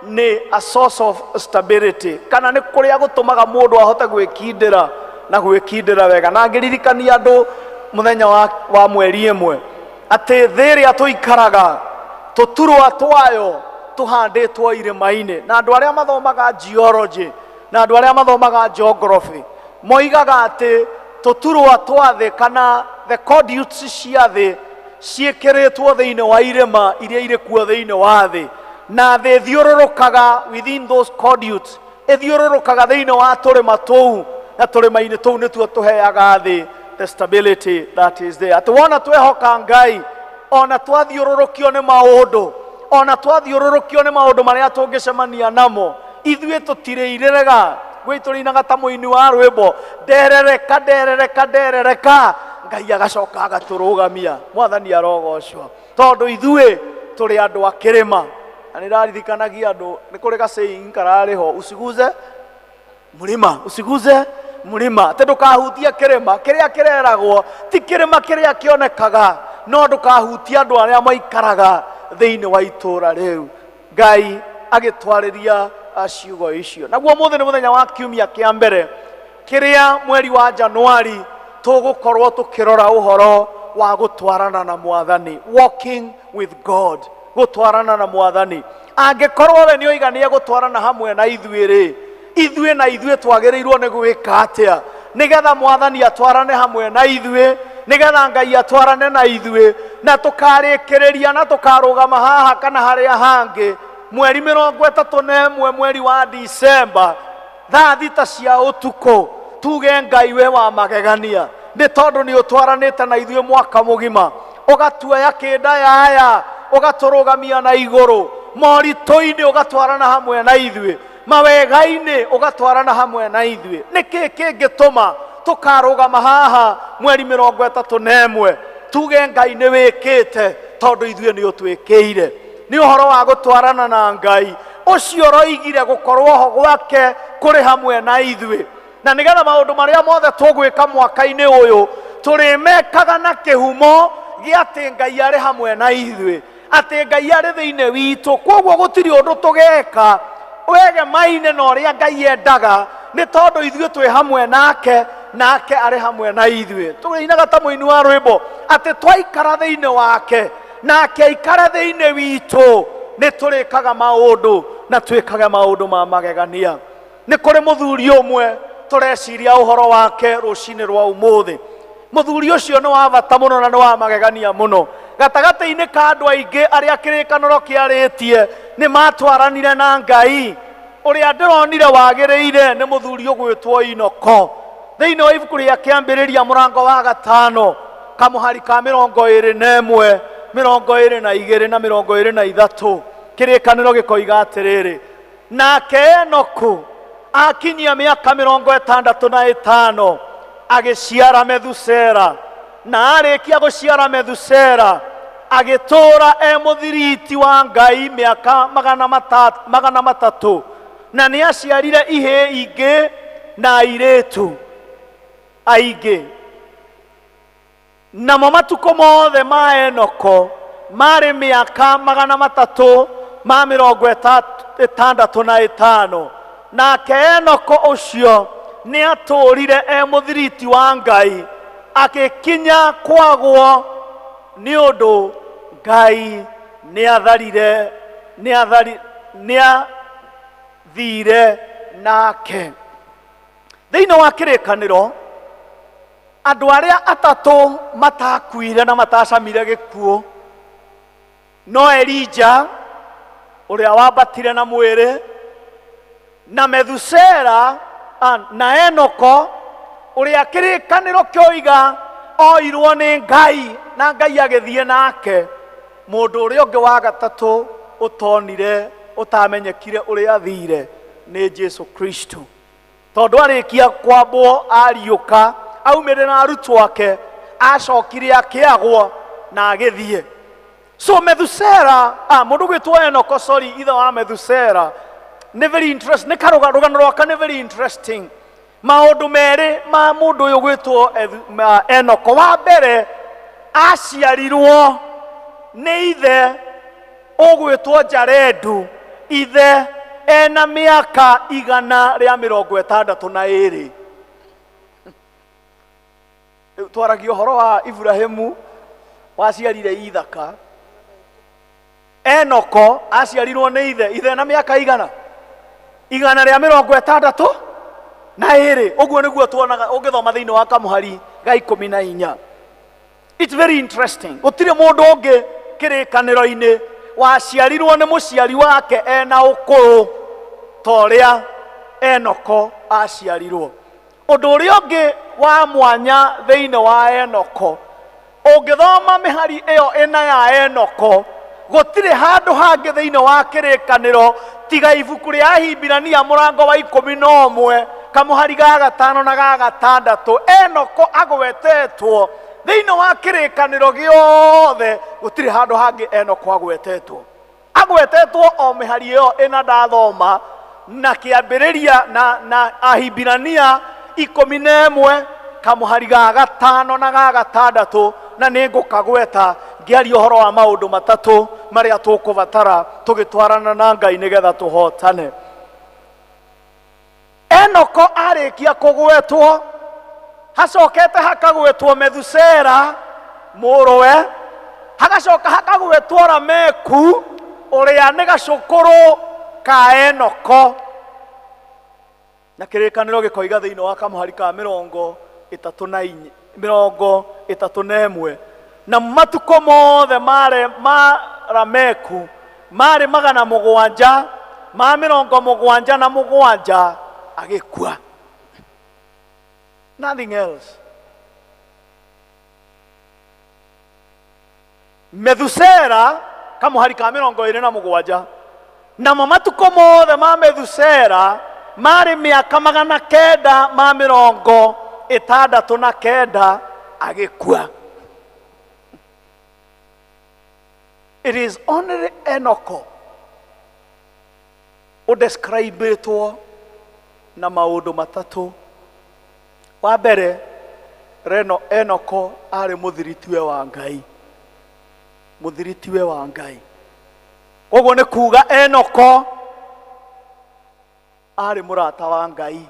ni a source of stability kana ni kuria gutumaga mundu ahote gwikindira na gwikindira wega na ngiririkania andu muthenya wa mweri imwe ati thiri atuikaraga tuturwa twayo tuhanditwo irima-ini na andu aria mathomaga geology na andu aria mathomaga geography moigaga ati tuturwa twa thi kana the conduits cia thi ciekeretwo thiini wa irima iria iri kuo thiini wa thi na thi thiururukaga within those conduits ithiururukaga thiini wa turima tuu na turima-ini tuu nituo tuheaga thi the stability that is there ati wona twehoka Ngai ona twathiururukio ni maundu ona twathiururukio ni maundu maria tungicemania namo ithuĩ tutirirĩrega gwĩtũrĩinaga ta mũini wa rwĩmbo nderereka nderereka nderereka Ngai agacoka agatũrũgamia mwathani arogocwo tondu ithuĩ tũrĩ andũ a kĩrĩma na nĩ ndaririkanagia andũ nĩ kũrĩ ga-saying kararĩ ho usiguze mlima usiguze mlima ati ndukahutia kĩrĩma kĩrĩa kĩreragwo ti kĩrĩma kĩrĩa kĩonekaga no ndukahutia andũ arĩa maikaraga thĩinĩ wa itũra rĩu Ngai agĩtwarĩria ciugo icio naguo mũthĩ nĩ mũthenya wa kiumia kĩa mbere kĩrĩa mweri wa Januari tugukorwo tukirora uhoro wa gutwarana na Mwathani walking with God gutwarana na Mwathani angikorwo we ni oigania gutwarana hamwe na ithuĩ na ithuĩ twagĩrĩirwo nĩ gwĩka atĩa nigetha Mwathani atwarane hamwe na ithuĩ nigetha Ngai atwarane na ithuĩ na tukarĩkĩrĩria na tukarũgama haha kana harĩa hangĩ mweri 31 mweri wa Disemba thaa thita cia ũtukũ tuge Ngai we wa magegania ni tondu ni utwaranite na ithuĩ mwaka mugima ugatuoya kĩndayaya ugaturũgamia na igũrũ moritũ-inĩ ugatwarana hamwe na ithuĩ mawega-inĩ ugatwarana hamwe na ithuĩ nĩkĩ kĩngĩtũma tukarũgama haha mweri 31 tuge Ngai nĩ wĩkĩte tondu ithuĩ nĩ ũtwĩkĩire ni ũhoro wa gũtwarana na Ngai ũcio roigire gũkorwo ho gwake kũrĩ hamwe na ithuĩ na nigetha maũndũ marĩa mothe tũgwĩka mwaka-inĩ ũyũ tũrĩmekaga na kĩhumo gĩa atĩ Ngai arĩ hamwe na ithuĩ atĩ Ngai arĩ thĩinĩ witũ koguo gũtirĩ ũndũ tũgeka wegemaine na ũrĩa Ngai endaga nĩ tondũ ithuĩ twĩ hamwe nake arĩ hamwe na ithuĩ tũrĩinaga ta mũini wa rwĩmbo atĩ twaikara thĩinĩ wake nake aikare thĩinĩ witũ nĩ tũrĩkaga maũndũ na twĩkage maũndũ ma magegania nĩ kũrĩ mũthuri ũmwe tureciria uhoro wake rucini rwa umuthi muthuri ucio ni wa bata muno na ni wa magegania muno gatagati-ini ka andu aingi aria kirikaniro kiaritie ni matwaranire na Ngai uria ndironire wagiriire ni muthuri ugwitwo Inoko thiini wa ibuku ria kiambiriria murango wa 5 kamuhari ka 21 22 na 23 kirikaniro gikoiga atiriri nake Enoku akinyia miaka 65 agiciara Methusela na arikia guciara Methusela agitura muthiriti wa Ngai miaka 300 na ni aciarire ihe ingi na airitu aingi na matuko mothe ma Enoko mari miaka 365 nake Enoko ucio ni aturire muthiriti wa Ngai akikinya kwagwo ni undu Ngai ni atharire thire nake thiini wa kirikaniro andu aria atatu matakuire na matacamire gikuo no Elija uria wambatire na mwiri na Methusela na Enoko uria kirikaniro kioiga oirwo ni Ngai na Ngai agithie nake mundu uria ungi wa gatatu utonire utamenyekire uria athire ni Jesu Kristo tondu arikia kwambwo ariuka aumire na arutwo ake acokire akiagwo na agithie. So Methusela mundu gwitwo Enoko ithe wa Methusela ni very interesting, ni karugano rwaka ni very interesting. Maundu meri ma mundu uyu gwitwo Enoko. Wa mbere aciarirwo ni ithe ugwitwo Jaredu, ithe ena miaka 162. Twaragia uhoro wa Ibrahimu waciarire Ithaka. Enoko aciarirwo ni ithe na miaka 162. Uguo niguo tuonaga ungithoma thiini wa Kamuhari ga 14. It's very interesting. Gutire mundu ungi kirikaniro-ini waciarirwo ni muciari wake ena ukuru toria Enoko aciarirwo. Undu uria ungi wa mwanya thiini wa Enoko, ungithoma mihari iyo ina ya Enoko, gutire handu hangi thiini wa kirikaniro tiga ibuku ria Ahibirania murango wa 11 Kamuhari ga 5 na ga 6. Enoko agwetetwo thiini wa kirikaniro giothe, gutire handu hangi Enoko agwetetwo. Agwetetwo o mihari iyo ina ndathoma na kiambiriria na Ahibirania 11 Kamuhari ga 5 na ga 6, na ningukagweta ngiaria uhoro wa maundu matatu maria tukuvatara tugitwarana na Ngai nigetha tuhotane. Enoko arikia kugwetwo, hacokete hakagwetwo Methusela muruwe, hagacoka hakagwetwo Lameku uria ni gacukuru ka Enoko, na kirikaniro gikoiga thiini wa Kamuhari ka 31 na matuko mothe ma Lameku mari 777 agikua. Nothing else. Methusela Kamuhari ka 27 na matuko mothe ma Methusela mari miaka 969 agikua. It is only Enoko udescribetwo na maundu matatu. Wa mbere, Enoko ari muthiritiwe wa Ngai. Muthiritiwe wa Ngai. Koguo ni kuga Enoko ari murata wa Ngai.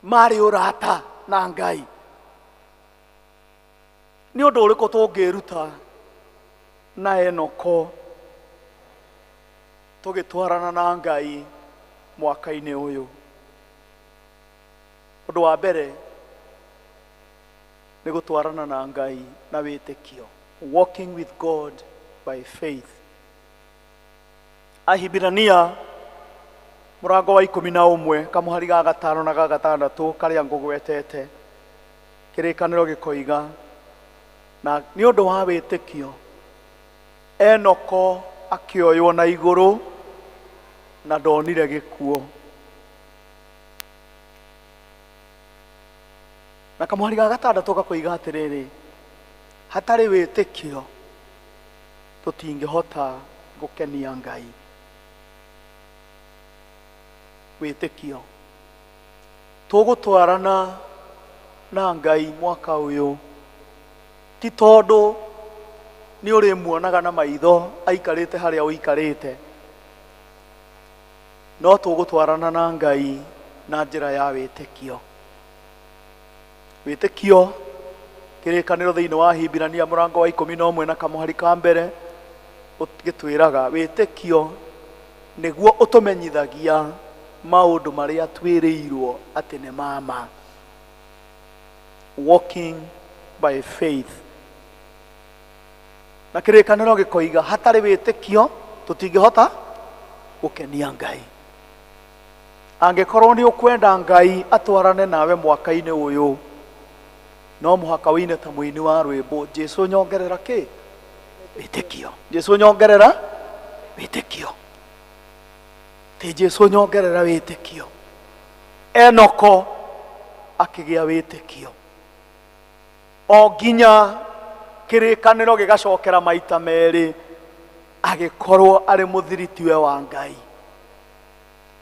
Mari urata na Ngai. Ni undu uriku tungiruta na Enoko tugitwarana na Ngai mwaka-ini uyu? Undu wa mbere ni gutwarana na Ngai na witikio, walking with God by faith. Ahibirania murango wa 11 Kamuhari ga 5 na ga 6 karia ngugwetete kirikaniro gikoiga na ni undu wa witikio Enoko akioywo na iguru na ndonire gikuo. Na Kamuhari ga 6 gakoiga atiriri, hatari witikio tutingihota gukenia Ngai. Witikio tugutwarana na Ngai mwaka uyu ti tondu ni uri muonaga na maitho aikarite haria uikarite, no tugutwarana na Ngai na njira ya witikio. Witikio kirikaniro thiini wa Ahibirania murango wa 11 na Kamuhari ka mbere gitwiraga witikio niguo utumenyithagia maundu maria twiriirwo ati ni mama. Walking by faith. Na kirikaniro gikoiga hatari witikio tutingihota gukenia Ngai. Angĩkorwo nĩ ũkwenda Ngai atwarane nawe mwaka-inĩ ũyũ, no mũhaka wĩine ta mũini wa rwĩmbo, Jesũ nyongerera kĩ? Wĩtĩkio. Jesũ nyongerera wĩtĩkio. Ti Jesũ nyongerera wĩtĩkio. Enoko akĩgĩa wĩtĩkio. O nginya kĩrĩkanĩro gĩgacokera maita merĩ, agĩkorwo arĩ mũthiritiwe wa Ngai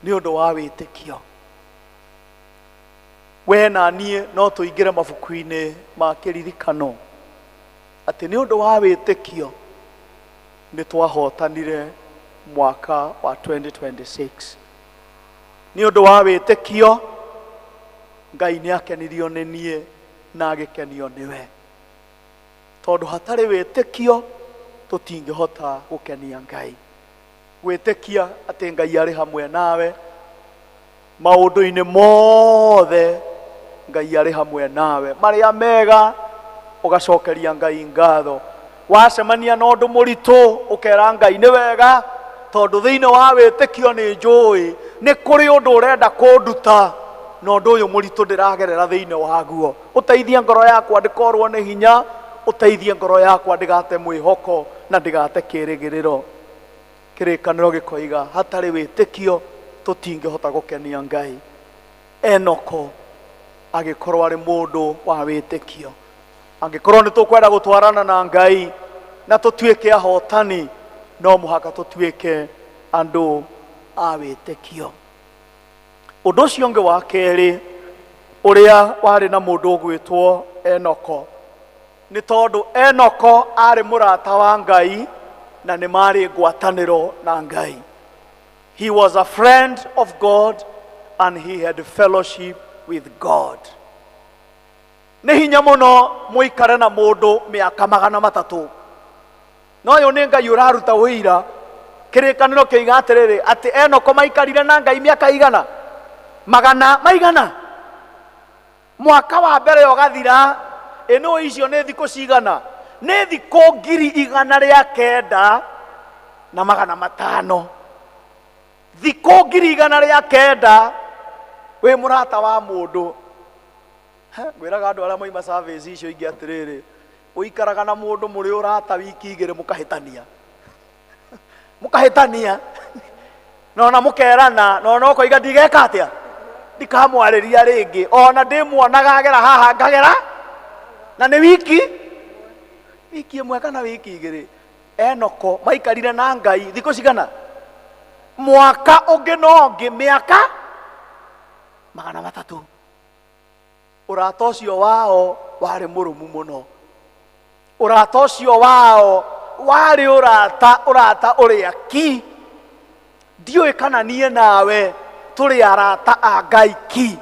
nĩ ũndũ wa wĩtĩkio. We na niĩ no tũingĩre mabuku-inĩ ma kĩririkano atĩ nĩ ũndũ wa wĩtĩkio nĩ twahotanire mwaka wa 2026. Nĩ ũndũ wa wĩtĩkio Ngai nĩ akenirio nĩ niĩ na agĩkenio nĩwe. Tondũ hatarĩ wĩtĩkio tũtingĩhota gũkenia Ngai. Gwĩtĩkia atĩ Ngai arĩ hamwe nawe maũndũ-inĩ mothe, Ngai arĩ hamwe nawe. Marĩa mega ũgacokeria Ngai ngatho. Wacemania na ũndũ mũritũ ũkera Ngai nĩ wega, tondũ thĩinĩ wa wĩtĩkio nĩ njũĩ nĩ kũrĩ ũndũ ũrenda kũnduta na ũndũ ũyũ mũritũ ndĩragerera thĩinĩ waguo. Ũteithie ngoro yakwa ndĩkorwo nĩ hinya, ũteithie ngoro yakwa ndĩgate mwĩhoko na ndĩgate kĩĩrĩgĩrĩro. Kĩrĩkanĩro gĩkoiga hatarĩ wĩtĩkio tũtingĩhota gũkenia Ngai. Enoko agĩkorwo arĩ mũndũ wa wĩtĩkio. Angĩkorwo nĩ tũkwenda gũtwarana na Ngai na tũtuĩke ahotani, no mũhaka tũtuĩke andũ a wĩtĩkio. Ũndũ ũcio ũngĩ wa kerĩ ũrĩa warĩ na mũndũ ũgwĩtwo Enoko, nĩ tondũ Enoko arĩ mũrata wa Ngai na nĩ marĩ ngwatanĩro na Ngai. He was a friend of God and he had fellowship with God. Nĩ hinya mũno mũikare na mũndũ mĩaka 300. No ũyũ nĩ Ngai ũraruta ũira. Kĩrĩkanĩro kĩoiga atĩrĩrĩ atĩ Enoko maikarire na Ngai mĩaka igana? 100. Mwaka wa mbere ũgathira, ĩno icio nĩ thikũ cigana? Nĩ thikũ 109 na 500. Thikũ 109 wĩ mũrata wa mũndũ. Ngwĩraga andũ arĩa moima service icio ingĩ atĩrĩrĩ, ũikaraga na mũndũ mũrĩ ũrata wiki 2 mũkahĩtania. Mũkahĩtania. Nona mũkerana, nona ũkoiga ndigeka atĩa? Ndikamwarĩria rĩngĩ. Ona ndĩmuonaga agera haha ngagera. Na nĩ wiki 1 kana wiki 2. Enoko maikarire na Ngai thikũ cigana? Mwaka ũngĩ no ũngĩ mĩaka 300. Ũrata ũcio wao warĩ mũrũmu mũno. Ũrata ũcio wao warĩ ũrata ũrĩa ki. Ndiũĩ kana niĩ nawe tũrĩ arata a Ngai ki.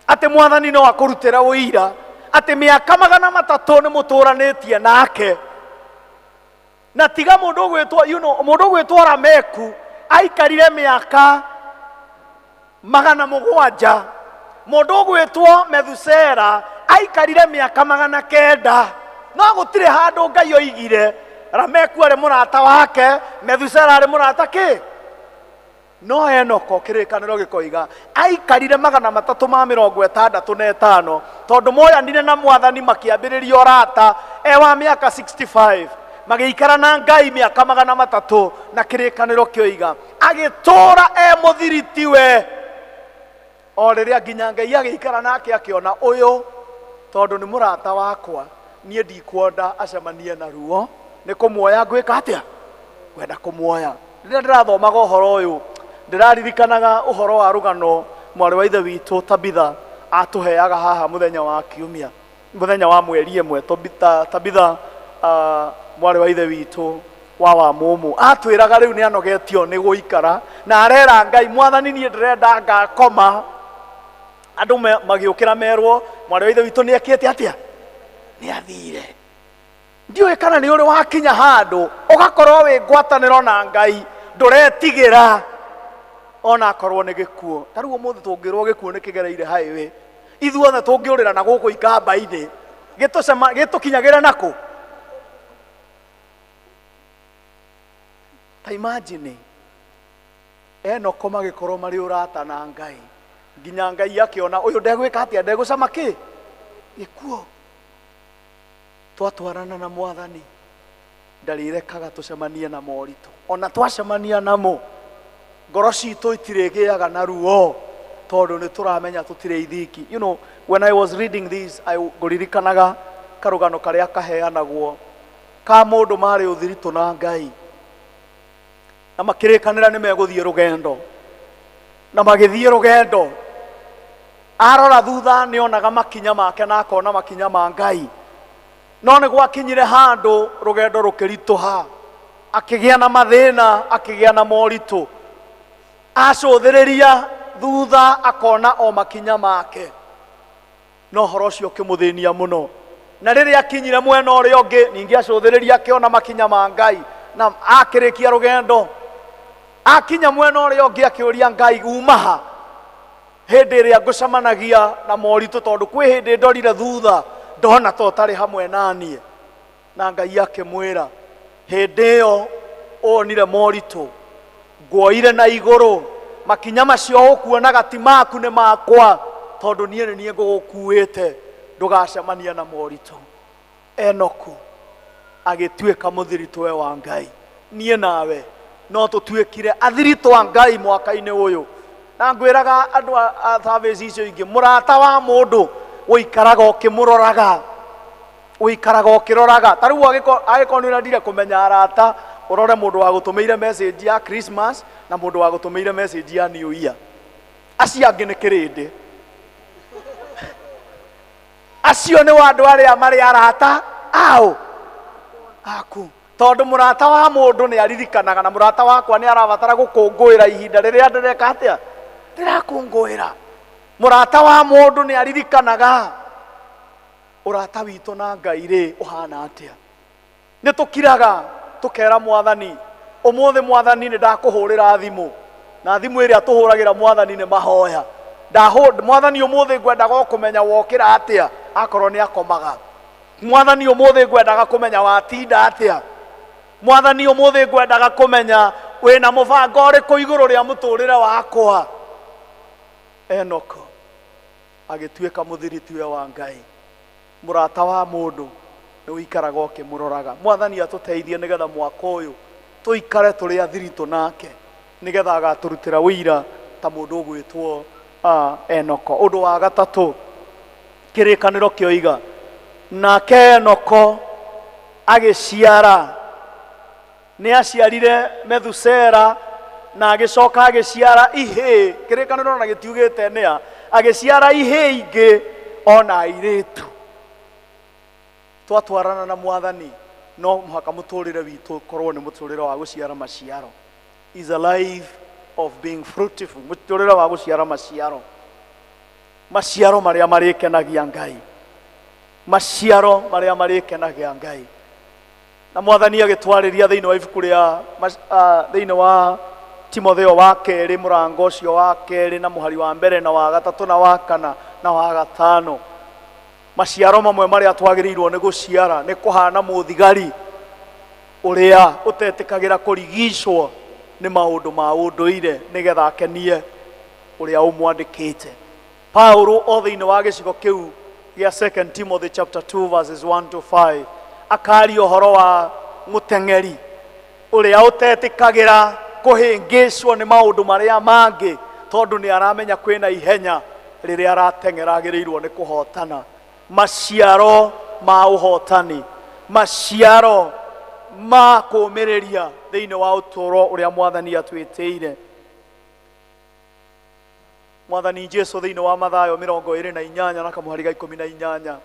Atĩ Mwathani no akũrutĩra ũira atĩ mĩaka 300 nĩ mũtũranĩtie nake. Na tiga mũndũ ũgwĩtwo Lameku aikarire mĩaka 700. Mũndũ ũgwĩtwo Methusela aikarire mĩaka 900. No gũtirĩ handũ Ngai oigire Lameku arĩ mũrata wake, Methusela arĩ mũrata kĩ? No Enoko kĩrĩkanĩro gĩkoiga aikarire 365 tondũ moyanire na Mwathani makĩambĩrĩria ũrata wa mĩaka 65. Magĩikara na Ngai mĩaka 300 na kĩrĩkanĩro kĩoiga agĩtũũra mũthiritiwe. O rĩrĩa nginya Ngai agĩikara nake akĩona ũyũ tondũ nĩ mũrata wakwa, niĩ ndikwenda acemanie na ruo, nĩ kũmuoya ngwĩka atĩa? Kwenda kũmuoya. Rĩrĩa ndĩrathomaga ũhoro ũyũ ndĩraririkanaga ũhoro wa rũgano mwarĩ wa ithe witũ Tabitha atũheaga haha mũthenya wa Kiumia, mũthenya wa mweri 1. Tabitha mwarĩ wa ithe witũ wa Wamũmũ atwĩraga rĩu nĩ anogetio nĩ gũikara na arera Ngai, Mwathani niĩ ndĩrenda ngakoma. Andũ magĩũkĩra merwo mwarĩ wa ithe witũ nĩ ekĩte atĩa? Nĩ athire. Ndiũĩ kana nĩ ũrĩ wakinya handũ ũgakorwo wĩ ngwatanĩro na Ngai ndũretigĩra ona akorwo nĩ gĩkuũ. Ta rĩu ũmũthĩ tũngĩrwo gĩkuũ nĩ kĩgereire highway, ithuothe tũngĩũrĩra na gũkũ ikamba-inĩ gĩtũkinyagĩra nakũ? Ta imagine Enoko magikorwo mari urata na Ngai nginya Ngai akiona uyu ndegwika atia ndegucama ki gikuo twatwarana na Mwathani ndarirekaga tucemanie na moritu ona twacemania namo ngoro citu itiregiaga na ruo tondu ni turamenya tutire ithiki. You know, when I was reading this I nguririkanaga karugano karia kaheanagwo ka mundu mari uthiritu na Ngai na makirikanira ni meguthie rugendo na magithie rugendo arora thutha ni onaga makinya make na akona makinya ma Ngai no ni gwakinyire handu rugendo rukirituha akigia na mathina akigia na moritu acuthiriria thutha akona o makinya make no horo cio kimuthinia muno na riria akinyire mwena uria ungi ningi acuthiriria akiona makinya ma Ngai na akirikia rugendo akinya mwena uria ungi akiuria Ngai umaha hindi iria ngucemanagia na moritu tondu kwi hindi ndorire thutha ndona to tari hamwe nanie na Ngai akimwira hindi iyo onire moritu nguoire na iguru makinya macio ukuonaga ti maku ni makwa tondu nie ni ngugukuite ndugacemania na moritu. Enoku agituika muthiritwe wa Ngai nie nawe no tutuikire athirito wa Ngai mwaka-ini uyu na ngwiraga andu a service icio ingi murata wa mundu uikaraga ukimuroraga uikaraga ukiroraga tariu agikonira ndire kumenya arata urore mundu wa gutumeire message ya Christmas na mundu wa gutumeire message ya New Year acio angi ni kirindi acio ni wandu aria mari arata ao aku tondu murata wa mundu ni aririkanaga na murata wakwa ni arabatara gukunguira ihinda riria ndireka atia ndirakunguira murata wa mundu ni aririkanaga urata witu na Ngai ri uhana atia ni tukiraga tukera Mwathani umuthi Mwathani ni ndakuhurira thimu na thimu iria tuhuragira Mwathani ni mahoya Mwathani umuthi ngwendaga kumenya wokira atia akorwo ni akomaga Mwathani umuthi ngwendaga kumenya watinda atia Mwathani umuthi ngwendaga kumenya wina mubango uriku iguru ria muturire wakwa. Enoko agituika muthiritiwe wa Ngai murata wa mundu ni uikaraga ukimuroraga. Mwathani atuteithie nigetha mwaka uyu tuikare turi athiritu nake nigetha agaturutira wira ta mundu ugwitwo Enoko. Undu wa gatatu kirikaniro kioiga nake Enoko agiciara ni aciarire Methusela na agicoka agiciara ihi kirikaniro na gitiugite nia agiciara ihi ingi ona airitu. Twatwarana na Mwathani no muhaka muturire witu korwo ni muturire wa guciara maciaro is a life of being fruitful muturire wa guciara maciaro maria marikenagia Ngai maciaro maria marikenagia Ngai. Na Mwathani agitwariria thiini wa ibuku ria thiini wa Timotheo wa keri murango ucio wa keri na muhari wa mbere na wa gatatu na wa kana na wa gatano maciaro mamwe maria twagirirwo ni guciara ni kuhana muthigari uria utetikagira kurigicwo ni maundu ma unduire nigetha akenie uria umwandikite. Paulo o thiini wa gicigo kiu gia 2 Timothy chapter 2 verses 1 to 5 akari uhoro wa mutengeri uria utetikagira kuhingicwo ni maundu maria mangi tondu ni aramenya kwina ihenya riria aratengera agirirwo ni kuhotana. Maciaro ma uhotani maciaro ma kumiriria thiini wa uturo uria Mwathani atwitiire. Mwathani Jesu thiini wa Mathayo 28 na kamuhari ga 18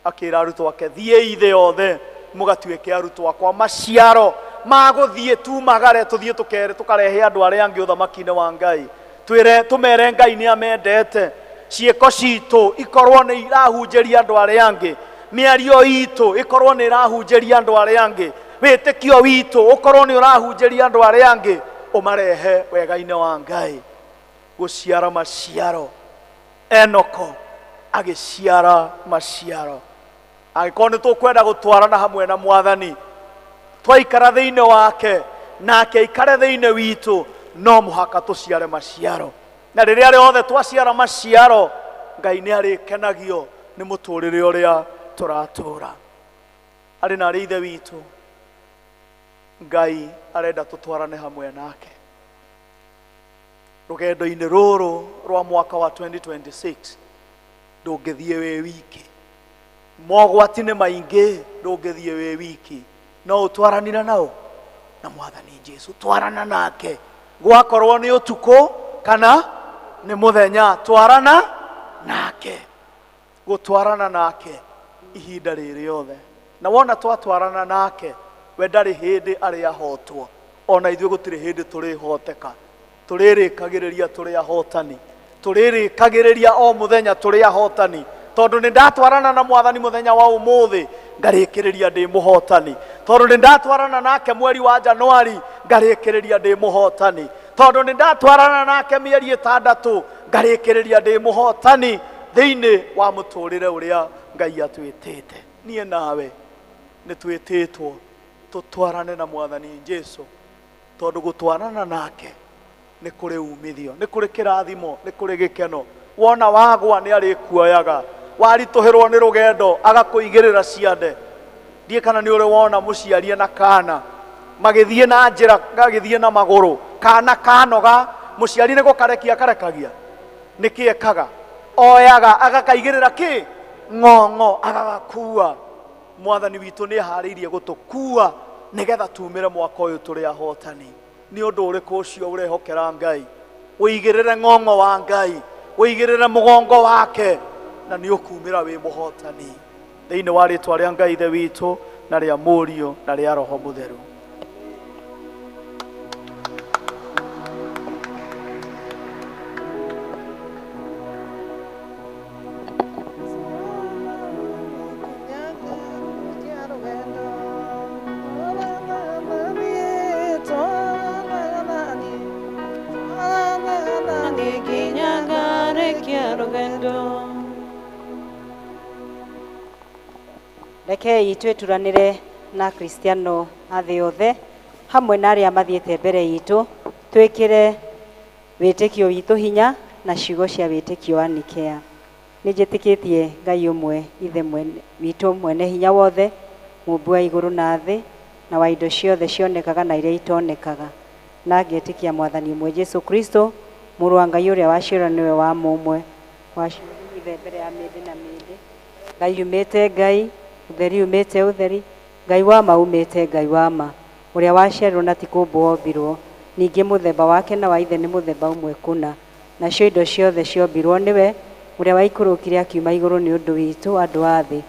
akira arutwo ake thiei thĩ yothe mugatuike arutwo akwa. Maciaro ma guthie tu magare tuthie tukarehe andu aria angi uthamaki-ini wa Ngai twire tumere Ngai ni amendete ciiko citu ikorwo ni irahunjeria andu aria angi miario itu ikorwo ni irahunjeria andu aria angi witikio witu ukorwo ni urahunjeria andu aria angi umarehe wega-ini wa Ngai. Guciara maciaro Enoko agiciara maciaro agikorwo ni tukwenda gutwarana hamwe na Mwathani twaikara thiini wake nake ikare thiini witu no muhaka tuciare maciaro, na riria riothe twaciara maciaro Ngai nĩ arĩkenagio nĩ mũtũrĩre ũrĩa tũratũra. Arĩ na arĩ ithe witũ, Ngai arenda tũtwarane hamwe nake rũgendo-inĩ rũrũ rwa mwaka wa 2026. Ndũngĩthiĩ wĩ wiki, mogwati nĩ maingĩ, ndũngĩthiĩ wĩ wiki, no ũtwaranire nao na Mwathani Jesu. Twarana nake, gwakorwo nĩ ũtukũ kana nĩ mũthenya, twarana nake. Gũtwarana nake ihinda rĩrĩ rĩothe, na wona twatwarana nake, we ndarĩ hĩndĩ arĩ ahotwo, ona ithuĩ gũtirĩ hĩndĩ tũrĩhoteka. Tũrĩrĩkagĩrĩria tũrĩ ahotani, tũrĩrĩkagĩrĩria o mũthenya tũrĩ ahotani, tondũ nĩ ndatwarana na Mwathani mũthenya wa ũmũthĩ, ngarĩkĩrĩria ndĩ mũhotani. Tondũ nĩ ndatwarana nake mweri wa Januari, ngarĩkĩrĩria ndĩ mũhotani. Tondũ nĩ ndatwarana nake mĩeri 6, ngarĩkĩrĩria ndĩ mũhotani thĩinĩ wa mũtũrĩre ũrĩa Ngai atwĩtĩte. Niĩ nawe nĩ twĩtĩtwo tũtwarane na Mwathani Jesu, tondũ gũtwarana nake nĩ kũrĩ umithio, nĩ kũrĩ kĩrathimo, nĩ kũrĩ gĩkeno. Wona wagwa nĩ arĩkuoyaga, waritũhĩrwo nĩ rũgendo agakũigĩrĩra ciande. Ndiĩ kana nĩ ũrĩ wona mũciari na kana magĩthiĩ na njĩra, gagĩthiĩ na magũrũ, kana kanoga, mũciari nĩ gũkarekia karekagia? Nĩkĩ ekaga? Oyaga agakaigĩrĩra kĩ? Ng'ong'o, agagakua. Mwathani witũ nĩ aharĩirie gũtũkua nĩgetha tumĩre mwaka ũyũ tũrĩ ahotani. Nĩ ũndũ ũrĩkũ ũcio ũrehokera Ngai? Ũigĩrĩre ng'ong'o wa Ngai, ũigĩrĩre mũgongo wake, na nĩ ũkumĩra wĩ mũhotani thĩinĩ wa rĩtwa rĩa Ngai ithe witũ na rĩa Mũriũ na rĩa Roho Mũtheru. Rekei twĩturanĩre na Kristiano a thĩ yothe hamwe na arĩa mathiĩte mbere itũ, twĩkĩre wĩtĩkio witũ hinya na ciugo cia wĩtĩkio wa Nikea. Nĩ njĩtĩkĩtie Ngai ũmwe ithe witũ mwene hinya wothe, mũmbi wa igũrũ na thĩ na wa indo ciothe cionekaga na iria itonekaga, na ngetĩkia Mwathani ũmwe Jesu Kristo, mũrũ wa Ngai ũrĩa waciarwo nĩwe wa mũmwe, waciarwo ithe mbere ya mĩndĩ na mĩndĩ, Ngai umĩte Ngai, ũtheri umĩte ũtheri, Ngai wa ma umĩte Ngai wa ma, ũrĩa waciarwo na ti kũmbwo ombirwo, ningĩ mũthemba wake na wa ithe nĩ mũthemba ũmwe kũna, nacio indo ciothe ciombirwo nĩwe, ũrĩa waikũrũkire akiuma igũrũ nĩ ũndũ witũ andũ a thĩ,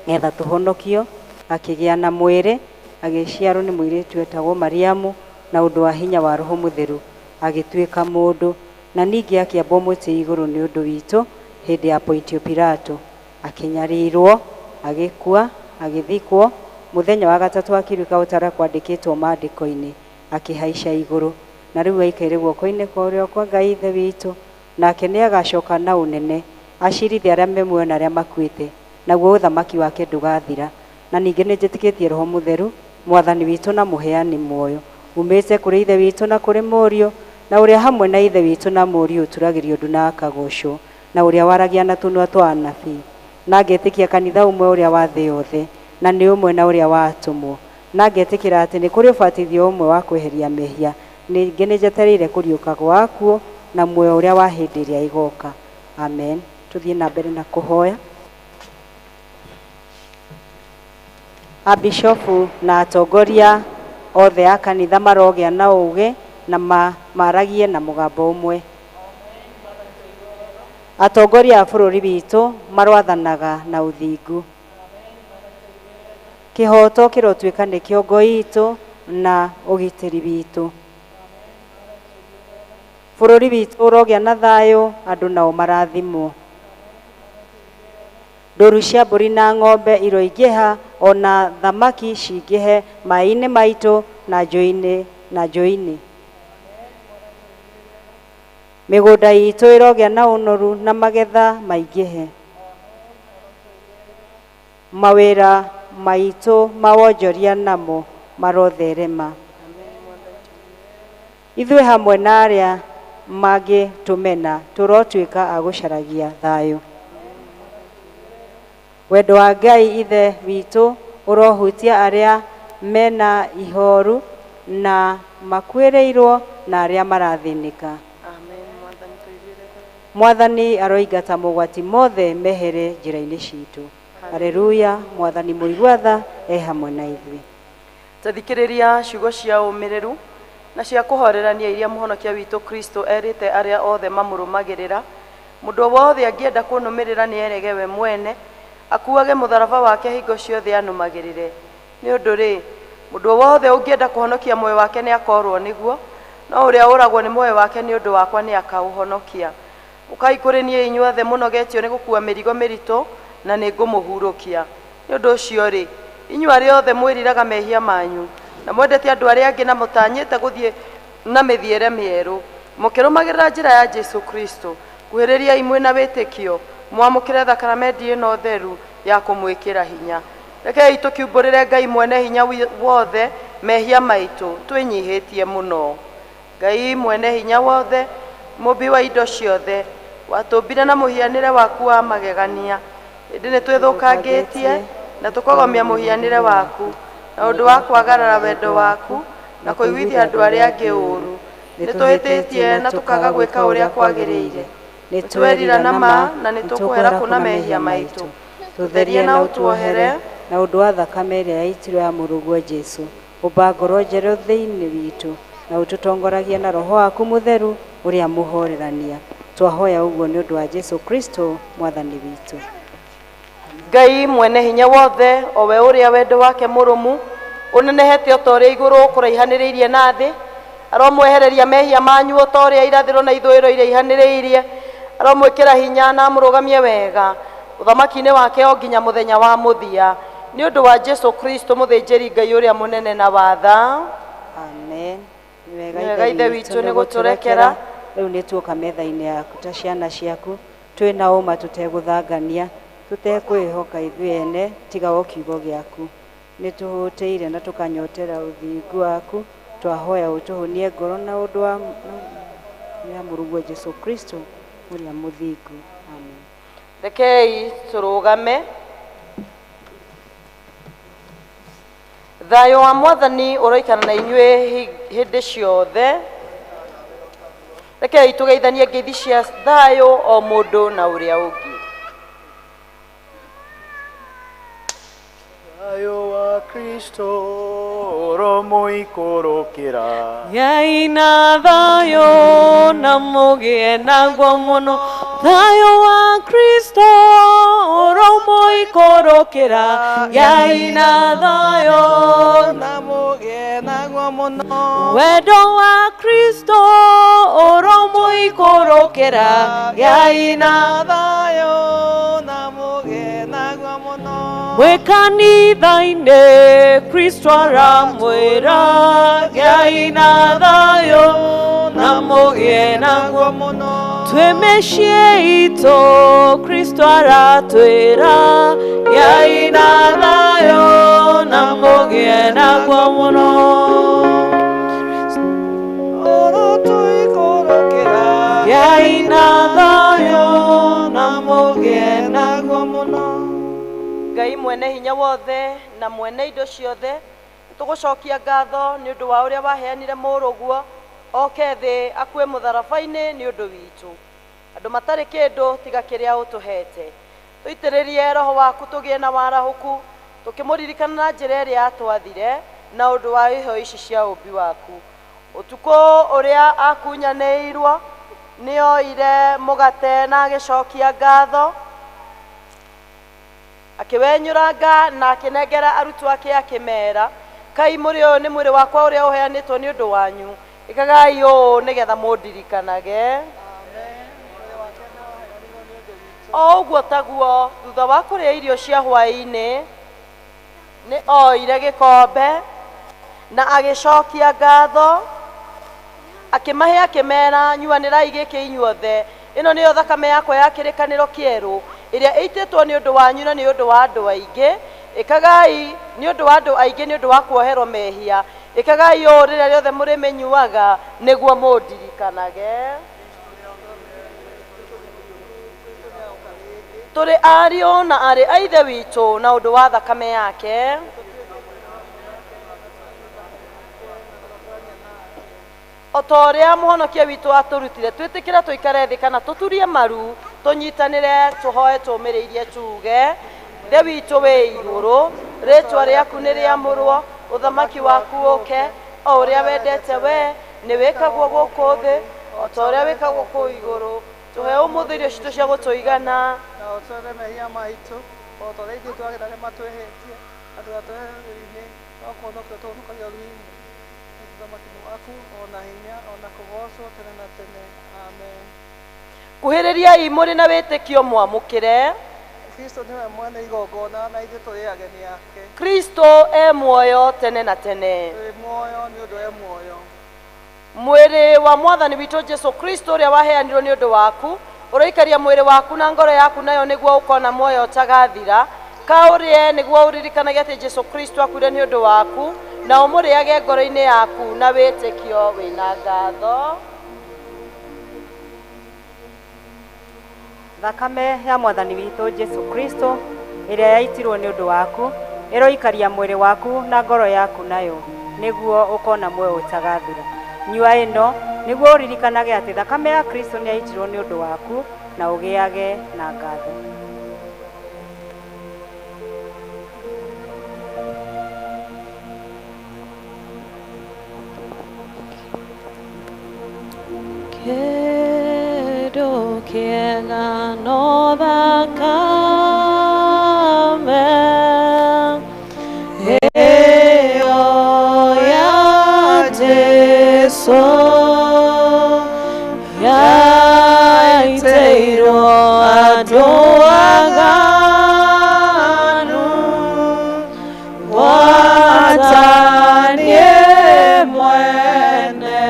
ngetha tũhonokio, akĩgĩa na mwĩrĩ, agĩciarwo nĩ mũirĩtu wetagwo Mariamu, na ũndũ wa hinya wa Roho Mũtheru, agĩtuĩka mũndũ, na ningĩ akĩambwo mũtĩ igũrũ nĩ ũndũ witũ hĩndĩ ya Pontio Pilato, akĩnyarirwo, agĩkua, agĩthikwo, mũthenya wa gatatũ akĩriũka ũtara kwandĩkĩtwo maandĩko-inĩ, akĩhaica igũrũ, na rĩu aikaire guoko-inĩ kwa ũrĩo kwa Ngai ithe witũ, nake nĩ agacoka na ũnene, acirithie arĩa me muoyo na arĩa makuĩte, naguo ũthamaki wake ndũgathira. Na ningĩ nĩ njĩtĩkĩtie Roho Mũtheru, Mwathani witũ na mũheani muoyo, umĩte kũrĩ ithe witũ na kũrĩ Mũriũ, na ũrĩa hamwe na ithe witũ na Mũriũ ũturagĩrio ũndũ na akagocwo, na ũrĩa waragia na tũnua twa anabii, na ngetĩkia kanitha ũmwe ũrĩa wa thĩ yothe, na nĩ ũmwe na ũrĩa watũmwo, na ngetĩkĩra atĩ nĩ kũrĩ ũbatithio ũmwe wa kweheria mehia, ningĩ nĩ njetereire kũriũka gwa akuo na muoyo ũrĩa wa hĩndĩ ĩrĩa igoka. Amen. Tũthiĩ na mbere na kũhoya. Abishofu na atongoria othe a kanitha marogĩa na ũũgĩ na maragie na mũgambo ũmwe. Atongoria a bũrũri witũ marwathanaga na ũthingu. Kĩhoto kĩrotuĩka nĩ kĩongo itũ na ũgitĩri witũ. Bũrũri witũ ũrogĩa na thayũ, andũ nao marathimwo. Ndũru cia mbũri na ng'ombe iroingĩha, ona thamaki cingĩhe maĩ-inĩ maitũ na njũĩ-inĩ. Mĩgũnda itũ ĩrogĩa na ũnoru na magetha maingĩhe. Mawĩra maitũ ma wonjoria namo marotherema. ithuĩ hamwe na arĩa mangĩ tũmena tũrotuĩka a gũcaragia thayũ. Wendo wa Ngai ithe witũ ũrohutia arĩa mena ihoru na makuĩrĩirwo na arĩa marathĩnĩka. Mwathani aroingata mogwati mothe mehere njĩra-inĩ citũ. Haleluya. Mwathani mũigua tha hamwe na ithuĩ. Tathikĩrĩria ciugo cia ũmĩrĩru na cia kũhorerania iria mũhonokia witũ Kristo erĩte arĩa othe mamũrũmagĩrĩra. Mũndũ wothe angĩenda kũnũmĩrĩra nĩ erege we mwene, akuage mũtharaba wake hingo ciothe anũmagĩrĩre. Nĩ ũndũ rĩ, mũndũ wothe ũngĩenda kũhonokia muoyo wake nĩ akorwo nĩguo, no ũrĩa ũragwo nĩ muoyo wake nĩ ũndũ wakwa nĩ akaũhonokia. Ũkai kũrĩ niĩ inyuothe mũnogetio nĩ gũkua mĩrigo mĩritũ, na nĩ ngũmũhurũkia. Nĩ ũndũ ũcio rĩ, inyuĩ arĩa othe mwĩriraga mehia manyu na mwendete andũ arĩa angĩ na mũtanyĩte gũthiĩ na mĩthiĩre mĩerũ, mũkĩrũmagĩrĩra njĩra ya Jesu Kristo, kuhĩrĩriai mwĩna wĩtĩkio, mwamũkĩre thakramenti ĩno theru ya kũmwĩkĩra hinya. Rekei tũkiumbũrĩre Ngai mwene hinya wothe mehia maitũ twĩnyihĩtie mũno. Ngai mwene hinya wothe, mũmbi wa indo ciothe, watũmbire na mũhianĩre waku wa magegania, ĩndĩ nĩ twĩthũkangĩtie na tũkogomia mũhianĩre waku na ũndũ wa kwagarara wendo waku na kũiguithia andũ arĩa angĩ ũũru. Nĩ twĩhĩtĩtie na tũkaga gwĩka ũrĩa kwagĩrĩire, nĩ twerira na ma na nĩ tũkwĩra kũna mehia maitũ. Tũtherie na ũtuohere na ũndũ wa thakame ĩrĩa yaitirwo ya mũrũguo Jesu. Ũmba ngoro njerũ thĩinĩ witũ na ũtũtongoragie na roho waku mũtheru ũrĩa mũhorerania. Twahoya ũguo nĩ ũndũ wa Jesu Kristo mwathani witũ. Ngai mwene hinya wothe, o we ũrĩa wendo wake mũrũmu ũnenehete o ta ũrĩa igũrũ kũraihanĩrĩirie na thĩ, aromwehereria mehia manyu o ta ũrĩa irathĩro na ithũĩro iraihanĩrĩirie, aromwĩkĩra hinya na amũrũgamie wega ũthamaki-inĩ wake o nginya mũthenya wa mũthia. Nĩ ũndũ wa Jesu Kristo mũthĩnjĩri Ngai ũrĩa mũnene na watha. Amen. Nĩ wega ithe witũ nĩ gũtũrekera. Rĩu nĩ tuoka metha-inĩ yaku ta ciana ciaku, twĩ na ũma tũtegũthangania, tũtekwĩhoka ithuĩ ene tiga o kiugo gĩaku. Nĩ tũhũtĩire na tũkanyotera ũthingu waku, twahoya ũtũhonie ngoro na ũndũ wa mũrũguo Jesu Kristo ũrĩa mũthingu. Amen. Rekei tũrũgame. Thayũ wa Mwathani ũroikara na inyuĩ hĩndĩ ciothe. Rekei tũgeithanie ngeithi cia thayũ o mũndũ na ũrĩa ũngĩ. Thayũ wa Kristo ũromũikũrũkĩra. Ngai na thayũ na mũgĩe naguo mũno. Thayũ wa Kristo ũromũikũrũkĩra. Ngai na thayũ na mũgĩe naguo mũno. Wendo wa Kristo ũromũikũrũkĩra. Ngai na thayũ na mũgĩe naguo mũno. Mwĩ kanitha-inĩ Kristo aramwĩra. Ngai na thayũ na mũgĩe naguo mũno. Twĩ mĩciĩ itũ Kristo aratwĩra. Ngai na thayũ na mũgĩe naguo mũno. Ngai na thayũ na mũgĩe naguo mũno. Ngai mwene hinya wothe na mwene indo ciothe, tũgũcokia ngatho nĩ ũndũ wa ũrĩa waheanire mũrũguo oke thĩ akue mũtharaba-inĩ nĩ ũndũ witũ. Andũ matarĩ kĩndũ tiga kĩrĩa ũtũhete. Tũitĩrĩrie roho waku tũgĩe na warahũku, tũkĩmũririkana na njĩra ĩrĩa atwathire na ũndũ wa iheo ici cia ũmbi waku. Ũtukũ ũrĩa akunyanĩirwo nĩ oire mũgate na agĩcokia ngatho, akĩwenyũranga na akĩnengera arutwo ake akĩmera, kai mũrĩ ũyũ nĩ mwĩrĩ wakwa ũrĩa ũheanĩtwo nĩ ũndũ wanyu, ĩkagai ũũ nĩgetha mũndirikanage. O ũguo taguo, thutha wa kũrĩa irio cia hwaĩ-inĩ, nĩ oire gĩkombe na agĩcokia ngatho, akĩmahe akĩmera, nyuanĩrai gĩkĩ inyuothe, ĩno nĩyo thakame yakwa ya kĩrĩkanĩro kĩerũ, ĩrĩa ĩitĩtwo nĩ ũndũ wanyu na nĩ ũndũ wa andũ aingĩ. Ĩkagai nĩ ũndũ wa andũ aingĩ nĩ ũndũ wa kuoherwo mehia, ikagai ũũ rĩrĩa rĩothe mũrĩmĩnyuaga nĩguo mũndirikanage. Tũrĩ ariũ na arĩ a Ithe witũ na ũndũ wa thakame yake. O ta ũrĩa mũhonokia witũ atũrutire twĩtĩkĩre tũikare thĩ kana tũturie maru tũnyitanĩre tũhoe tũmĩrĩirie tuge: Ithe witũ wĩ igũrũ, rĩĩtwa rĩaku nĩ rĩamũrwo, ũthamaki waku ũke, o ũrĩa wendete we nĩ wĩkagwo gũkũ thĩ o ta ũrĩa wĩkagwo kũu igũrũ. Tũhe ũmũthĩ irio citũ cia gũtũigana na ũtũhe mehia maitũ o ta ũrĩa ithuĩ twagĩra arĩa matwĩhĩtie, na tũgatũhe thĩinĩ no kũhonokia tũhonokagia ruo-inĩ. Ũthamaki waku o na hinya o na kũgocwo tene na tene. Amen. Kuhĩrĩriai mũrĩ na wĩtĩkio mwamũkĩre. Kristo nĩwe mwene igongona na ithuĩ tũrĩ ageni ake. Kristo e muoyo tene na tene. Tũrĩ muoyo nĩ ũndũ e muoyo. Mwĩrĩ wa Mwathani witũ Jesu Kristo ũrĩa waheanirwo nĩ ũndũ waku ũroikaria mwĩrĩ waku na ngoro yaku nayo nĩguo ũkona muoyo ũtagathira. Kaũrĩe nĩguo ũririkanage atĩ Jesu Kristo akuire nĩ ũndũ waku, na ũmũrĩage ngoro-inĩ yaku na wĩtĩkio wĩna ngatho. Thakame ya Mwathani witũ Jesu Kristo ĩrĩa yaitirwo nĩ ũndũ waku ĩroikaria mwĩrĩ waku na ngoro yaku nayo nĩguo ũkona muoyo ũtagathira. Nyua ĩno nĩguo ũririkanage atĩ thakame ya Kristo nĩ yaitirwo nĩ ũndũ waku na ũgĩage na ngatho. Kĩndũ kĩega no thakame ĩyo ya Jesũ yaitĩirwo andũ aganu wataniĩ mwene.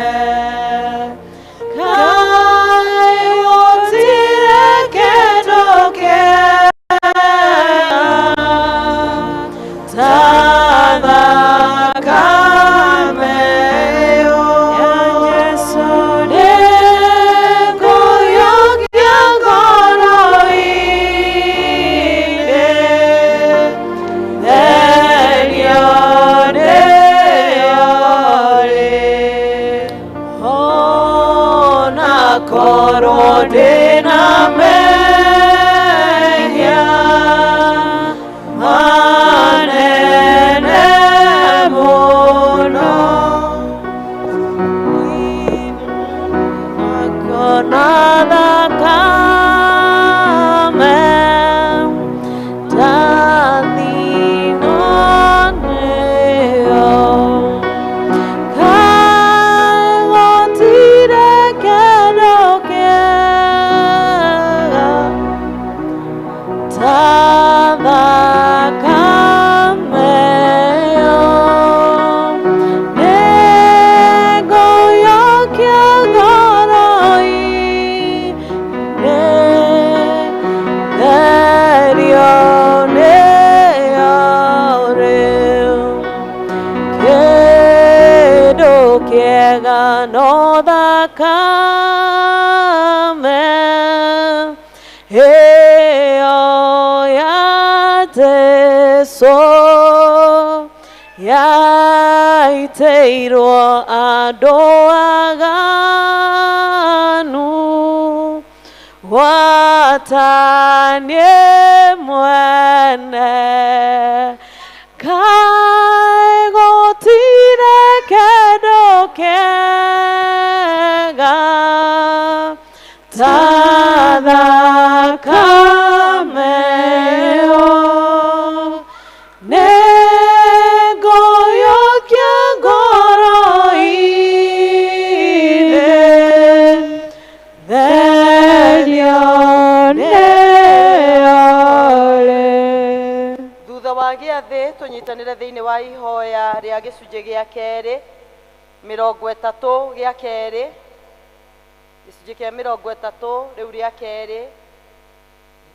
Yaitĩirwo andũ aganu wataniĩ mwene. Kaĩ gũtirĩ kĩndũ kĩega ta thakame ĩyo. Tũnyitanĩre thĩinĩ wa ihoya rĩa gĩcunjĩ gĩa kerĩ 30 gĩa kerĩ, gĩcunjĩ kĩa 30 rĩu rĩa kerĩ.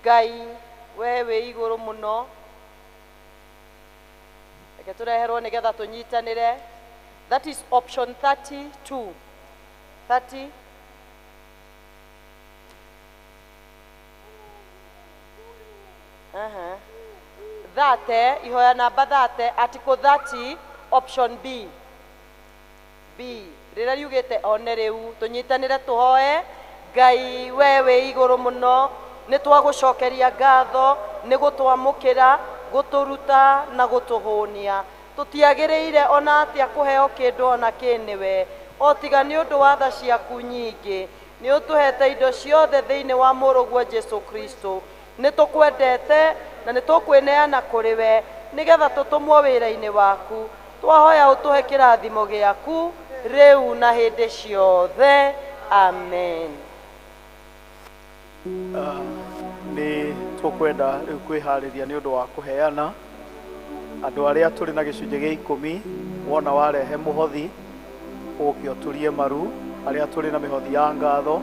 Ngai we wĩ igũrũ mũno, reke tũreherwo nĩgetha tũnyitanĩre That is option 32. 30. Thate, ihoya namba thate, article 30, option B. B. Rĩrĩa riugĩte one rĩu, tũnyitanĩre tũhoe, Ngai wewe igũrũ mũno, nĩ twagũcokeria ngatho, nĩ gũtwamũkĩra, gũtũruta na gũtũhũnia. Tũtiagĩrĩire ona atĩa kũheo kĩndũ ona kĩnĩwe, o tiga nĩ ũndũ wa tha ciaku nyingĩ, nĩ ũtũhete indo ciothe thĩinĩ wa mũrũguo Jesu Kristo. Nĩ tũkwendete na nĩ tũkwĩneana kũrĩ we, nĩgetha tũtũmwo wĩra-inĩ waku. Twahoya ũtũhe kĩrathimo gĩaku rĩu na hĩndĩ ciothe. Amen. Nĩ tũkwenda rĩu kwĩharĩria nĩ ũndũ wa kũheana. Andũ arĩa tũrĩ na gĩcunjĩ gĩa 10, wona warehe mũhothi ũke ũturie maru. Arĩa tũrĩ na mĩhothi ya ngatho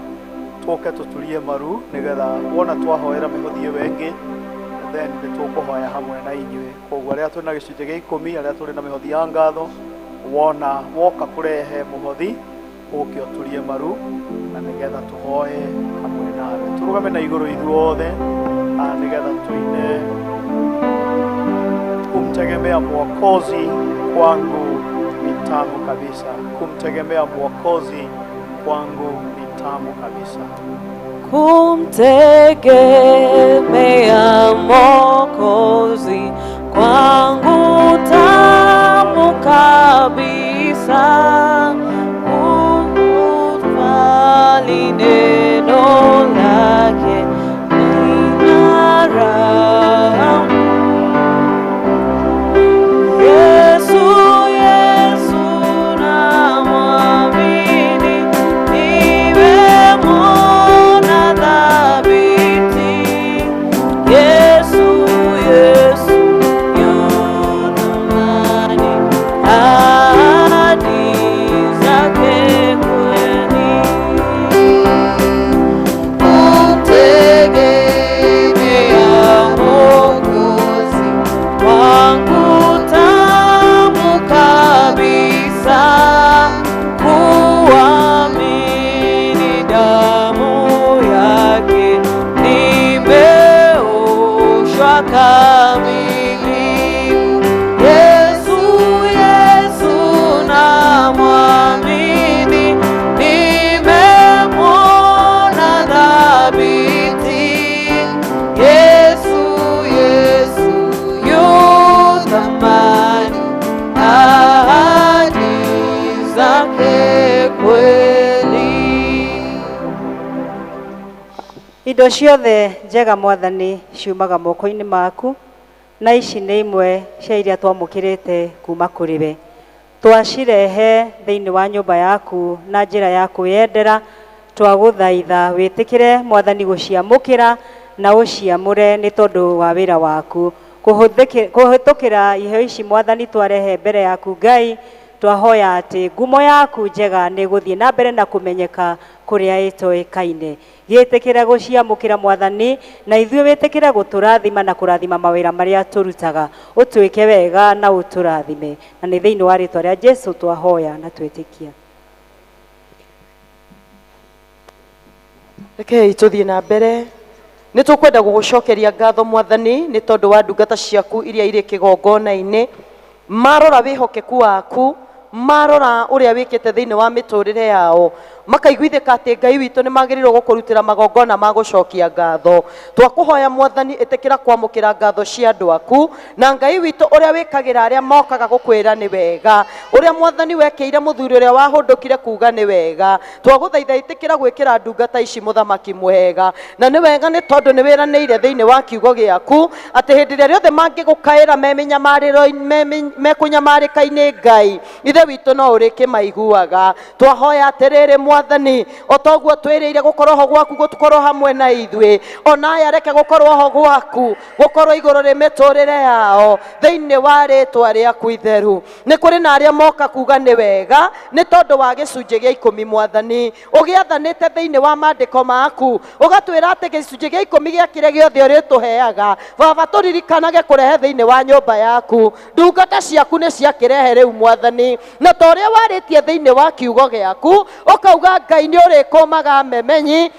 tũke tũturie maru, nĩgetha wona twahoera mĩhothi ĩyo ĩngĩ then nĩ tũkũhoya hamwe na inyuĩ. Koguo arĩa tũrĩ na gĩcunjĩ gĩa 10, arĩa tũrĩ na mĩhothi ya ngatho, wona woka kũrehe mũhothi ũke ũturie maru, na nĩgetha tũhoe hamwe nawe. Tũrũgame na igũrũ ithuothe nĩgetha tũine kumtegemea Mwokozi kwangu ni tamu kabisa. Kumtegemea Mwokozi kwangu ni tamu kabisa. Kumtegemea Mwokozi kwangu tamu kabisa. Kukubali neno lake nina raha. Yesu, Yesu namwamini, nimemwona thabiti. Yesu, Yesu yu thamani, ahadi zake kweli. Kumtegemea Mwokozi kwangu tamu kabisa. Kuamini damu yake nimeoshwa kamili. Yesu, Yesu namwamini, nimemwona thabiti. Yesu, Yesu yu thamani, ahadi zake kweli. Indo ciothe njega Mwathani ciumaga moko-inĩ maku, na ici nĩ imwe cia iria twamũkĩrĩte kuma kũrĩ we. Twacirehe thĩinĩ wa nyũmba yaku na njĩra ya kwĩyendera, twagũthaitha wĩtĩkĩre Mwathani gũciamũkĩra na ũciamũre nĩ tondũ wa wĩra waku. Kũhĩtũkĩra iheo ici Mwathani twarehe mbere yaku Ngai, twahoya atĩ ngumo yaku njega nĩ gũthiĩ na mbere na kũmenyeka kũrĩa ĩtoĩkaine. Gĩtĩkĩra gũciamũkĩra Mwathani, na ithuĩ wĩtĩkĩre gũtũrathima na kũrathima mawĩra marĩa tũrutaga. Ũtwĩke wega na ũtũrathime, na nĩ thĩinĩ wa rĩĩtwa rĩa Jesu twahoya na twĩtĩkia. Rekei tũthiĩ na mbere. Nĩ tũkwenda gũgũcokeria ngatho Mwathani nĩ tondũ wa ndungata ciaku iria irĩ kĩgongona-inĩ. Marora wĩhokeku waku, marora ũrĩa wĩkĩte thĩinĩ wa mĩtũrĩre yao, makaiguithĩka atĩ Ngai witũ nĩ magĩrĩirwo gũkũrutĩra magongona ma gũcokia ngatho. Twakũhoya Mwathani ĩtĩkĩra kwamũkĩra ngatho cia andũ aku, na Ngai witũ ũrĩa wĩkagĩra arĩa mokaga gũkwĩra nĩ wega, ũrĩa Mwathani wekĩire mũthuri ũrĩa wahũndũkire kuuga nĩ wega. Twagũthaitha ĩtĩkĩra gwĩkĩra ndungata ici mũthamaki mwega, na nĩ wega nĩ tondũ nĩ wĩranĩire thĩinĩ wa kiugo gĩaku atĩ hĩndĩ ĩrĩa rĩothe mangĩgũkaĩra mekũnyamarĩka-inĩ Ngai, ithe witũ no ũrĩkĩmaiguaga. Twahoya atĩrĩrĩ mwathani otoguo twirire gukorwo ho gwaku gutukorwo hamwe na ithuĩ ona ya reke gukorwo ho gwaku gukorwo iguru ri miturire yao thiini wa ritwa riaku itheru ni kuri na aria moka kuga ni wega ni tondu wa gicunjĩ gĩa 10 mwathani ugiathanĩte thiini wa maandĩko maku ugatwĩra atĩ gĩcunjĩ gĩa 10 gĩa kĩrĩa gĩothe ũrĩtũheaga baba tũririkanage kũrehe thiini wa nyũmba yaku ndungata ciaku nĩ ciakĩrehe rĩu mwathani na ta ũrĩa warĩtie thiini wa kiugo gĩaku ũkauga Ngai nĩ ũrĩkũmaga memenyi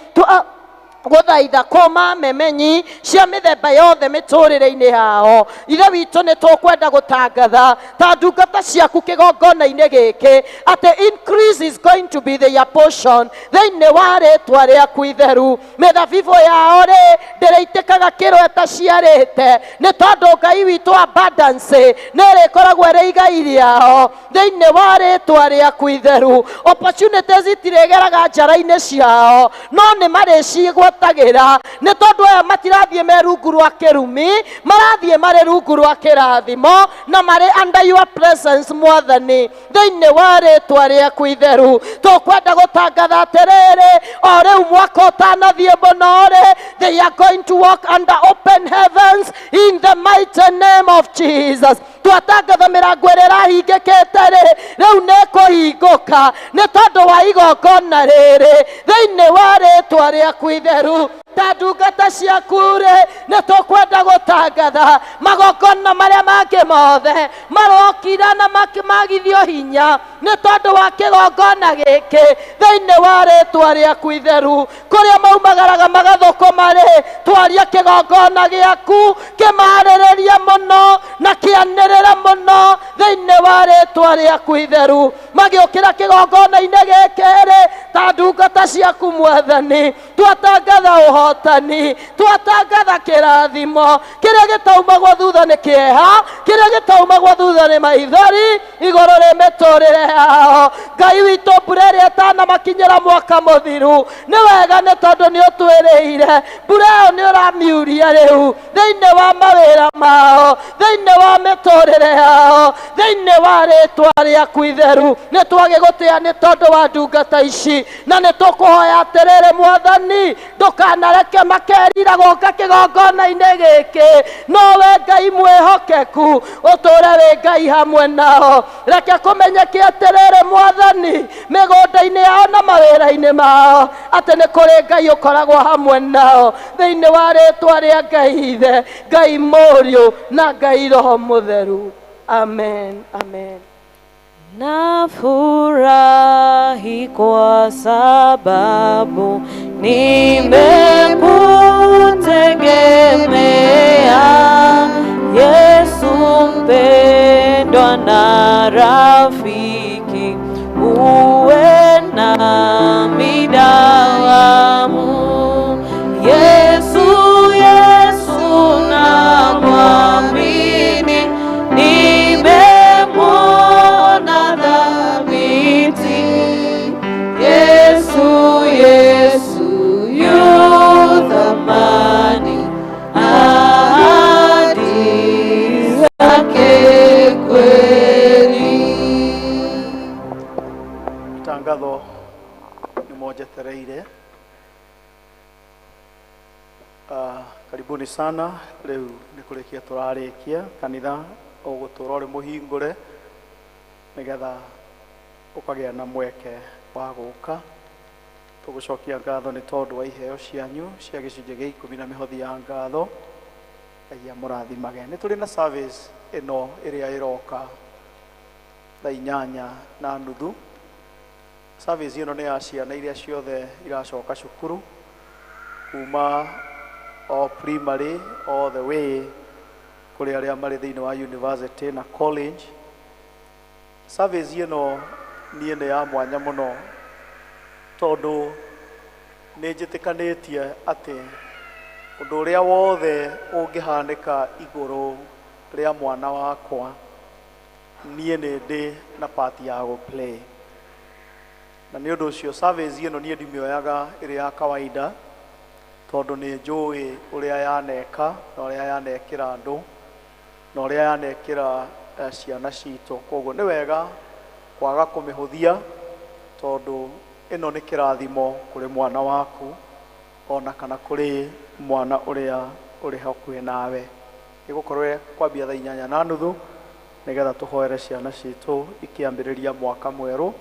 guthaitha koma memenyi cia mĩthemba yothe mĩtũrĩre-inĩ yao ithe witũ nĩ tũkwenda gũtangatha ta ndungata ciaku kĩgongona-inĩ gĩkĩ atĩ increase is going to be their portion thĩinĩ wa rĩtwa rĩaku itheru mĩthabibũ yao rĩ ndĩrĩitĩkaga kĩrwe ta ciarĩte nĩ tondũ Ngai witũ abundance nĩ ĩrĩkoragwo ĩrĩ igai rĩao thĩinĩ wa rĩtwa rĩaku itheru opportunities itirĩgeraga njara-inĩ ciao no nĩ marĩcigwo tagira nĩ tondũ aya matirathiĩ me rungu rwa kĩrumi marathiĩ marĩ rungu rwa kĩrathimo na marĩ under your presence mwathani thĩinĩ wa rĩtwa rĩaku itheru tũkwenda gũtangatha atĩrĩrĩ o rĩu mwaka ũtanathiĩ mũno-rĩ they are going to walk under open heavens in the mighty name of Jesus twatangatha mĩrango ĩrĩa ĩrahingĩkĩte-rĩ rĩu nĩ kũhingũka nĩ tondũ wa igongona rĩrĩ thĩinĩ wa rĩtwa rĩaku itheru ta ndungata ciaku-rĩ nĩ tũkwenda gũtangatha magongona marĩa mangĩ mothe marokira na makĩmagithio hinya nĩ tondũ wa kĩgongona gĩkĩ thĩinĩ wa rĩtwa rĩaku itheru kũrĩa maumagaraga magathũkũma-rĩ twaria kĩgongona gĩaku kĩmarĩrĩrie mũno na kĩanĩrĩre mũno thĩinĩ wa rĩtwa rĩaku itheru magĩũkĩra kĩgongona-inĩ gĩkĩ-rĩ ta ndungata ciaku mwathani twatangatha ũhotani twatangatha kĩrathimo kĩrĩa gĩtaumagwo thutha nĩ kĩeha kĩrĩa gĩtaumagwo thutha nĩ maithori igũrũ rĩ mĩtũrĩre yao Ngai witũ mbura ĩrĩa ĩtanamakinyĩra mwaka mũthiru nĩ wega nĩ tondũ nĩ ũtwĩrĩire mbura ĩyo nĩ ũramiuria rĩu thĩinĩ wa mawĩra mao thĩinĩ wa mĩtũrĩre yao thĩinĩ wa rĩtwa rĩaku itheru nĩ twagĩgũtĩa nĩ tondũ wa ndungata ici na nĩ tũkũhoya atĩrĩrĩ mwathani ndũkanareke makerira gũka kĩgongona-inĩ gĩkĩ nowe Ngai mwĩhokeku ũtũre wĩ Ngai hamwe nao reke kũmenyeke atĩrĩrĩ mwathani mĩgũnda-inĩ yao na mawĩra-inĩ mao atĩ nĩ kũrĩ Ngai ũkoragwo hamwe nao thĩinĩ wa rĩtwa rĩa Ngai ithe Ngai mũriũ na Ngai roho mũtheru amen amen. Nafurahi kwa sababu nimekutegemea Yesu mpendwa na rafiki uwe nami dawamu Yesu Yesu namwamini nimemwona dhabiti Yesu Yesu yu thamani ahadi zake kweli. Tangatho ni moja tereire. Karibuni sana leo nikurekia turarekia kanitha ogutura uri muhingure nigetha ukagĩa na mweke wa gũka tugucokia ngatho nĩ tondũ wa iheo cianyu cia gĩcunjĩ gĩa 10 na mĩhothi ya ngatho Ngai amũrathimage nĩ tũrĩ na service ĩno ĩrĩa ĩroka thaa 8:30 service ĩno nĩ ya ciana iria ciothe iracoka cukuru kuma o primary all the way kuri aria mari thĩinĩ wa university na college service ĩno niĩ nĩ ya mwanya mũno tondũ nĩ njĩtĩkanĩtie atĩ ũndũ ũrĩa wothe ũngĩhanĩka igũrũ rĩa mwana wakwa niĩ nĩ ndĩ na part ya gũplay na nĩ ũndũ ũcio service ĩno niĩ ndimĩoyaga ĩrĩ ya kawaida tondũ nĩ njũĩ ũrĩa yaneka na ũrĩa yanekĩra andũ na ũrĩa yanekĩra ciana citũ koguo nĩ wega kwaga kũmĩhũthia tondũ ĩno nĩ kĩrathimo kũrĩ mwana waku ona kana kũrĩ mwana ũrĩa ũrĩ hakuhĩ nawe. Gĩgũkorwo kwambia thaa 8:30 nĩgetha tũhoere ciana citũ ikĩambĩrĩria mwaka mwerũ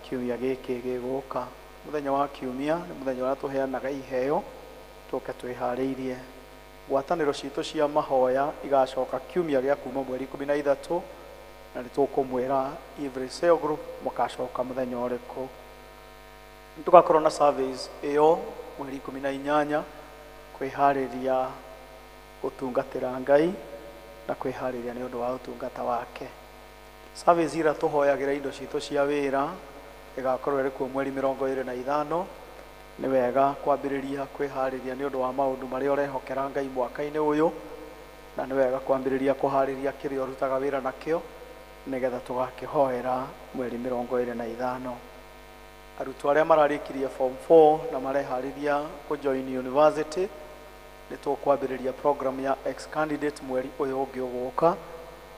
kiumia gĩkĩ gĩgũka. Mũthenya wa kiumia nĩ mũthenya ũrĩa tũheanaga iheo tũke twĩharĩirie. Ngwatanĩro citũ cia mahoya igacoka kiumia gĩa kuma mweri 13 na nĩtũkũmwĩra every cell group mũgacoka mũthenya ũrĩkũ. Nĩtũgakorwo na service ĩyo mweri 18 kwĩharĩria gũtungatĩra Ngai na kwĩharĩria nĩ ũndũ wa ũtungata wake. Service ira tũhoyagĩra indo citũ cia wĩra ĩgakorwo ĩrĩ kuo mweri 25. Nĩ wega kwambĩrĩria kwĩharĩria nĩ ũndũ wa maũndũ marĩa ũrehokera Ngai mwaka-inĩ ũyũ, na nĩ wega kwambĩrĩria kũharĩria kĩrĩa ũrutaga wĩra nakĩo nĩgetha tũgakĩhoera mweri 25. Arutwo arĩa mararĩkirie form 4 na mareharĩria kũjoin university nĩtũkwambĩrĩria program ya ex candidate mweri ũyũ ũngĩ ũgũka,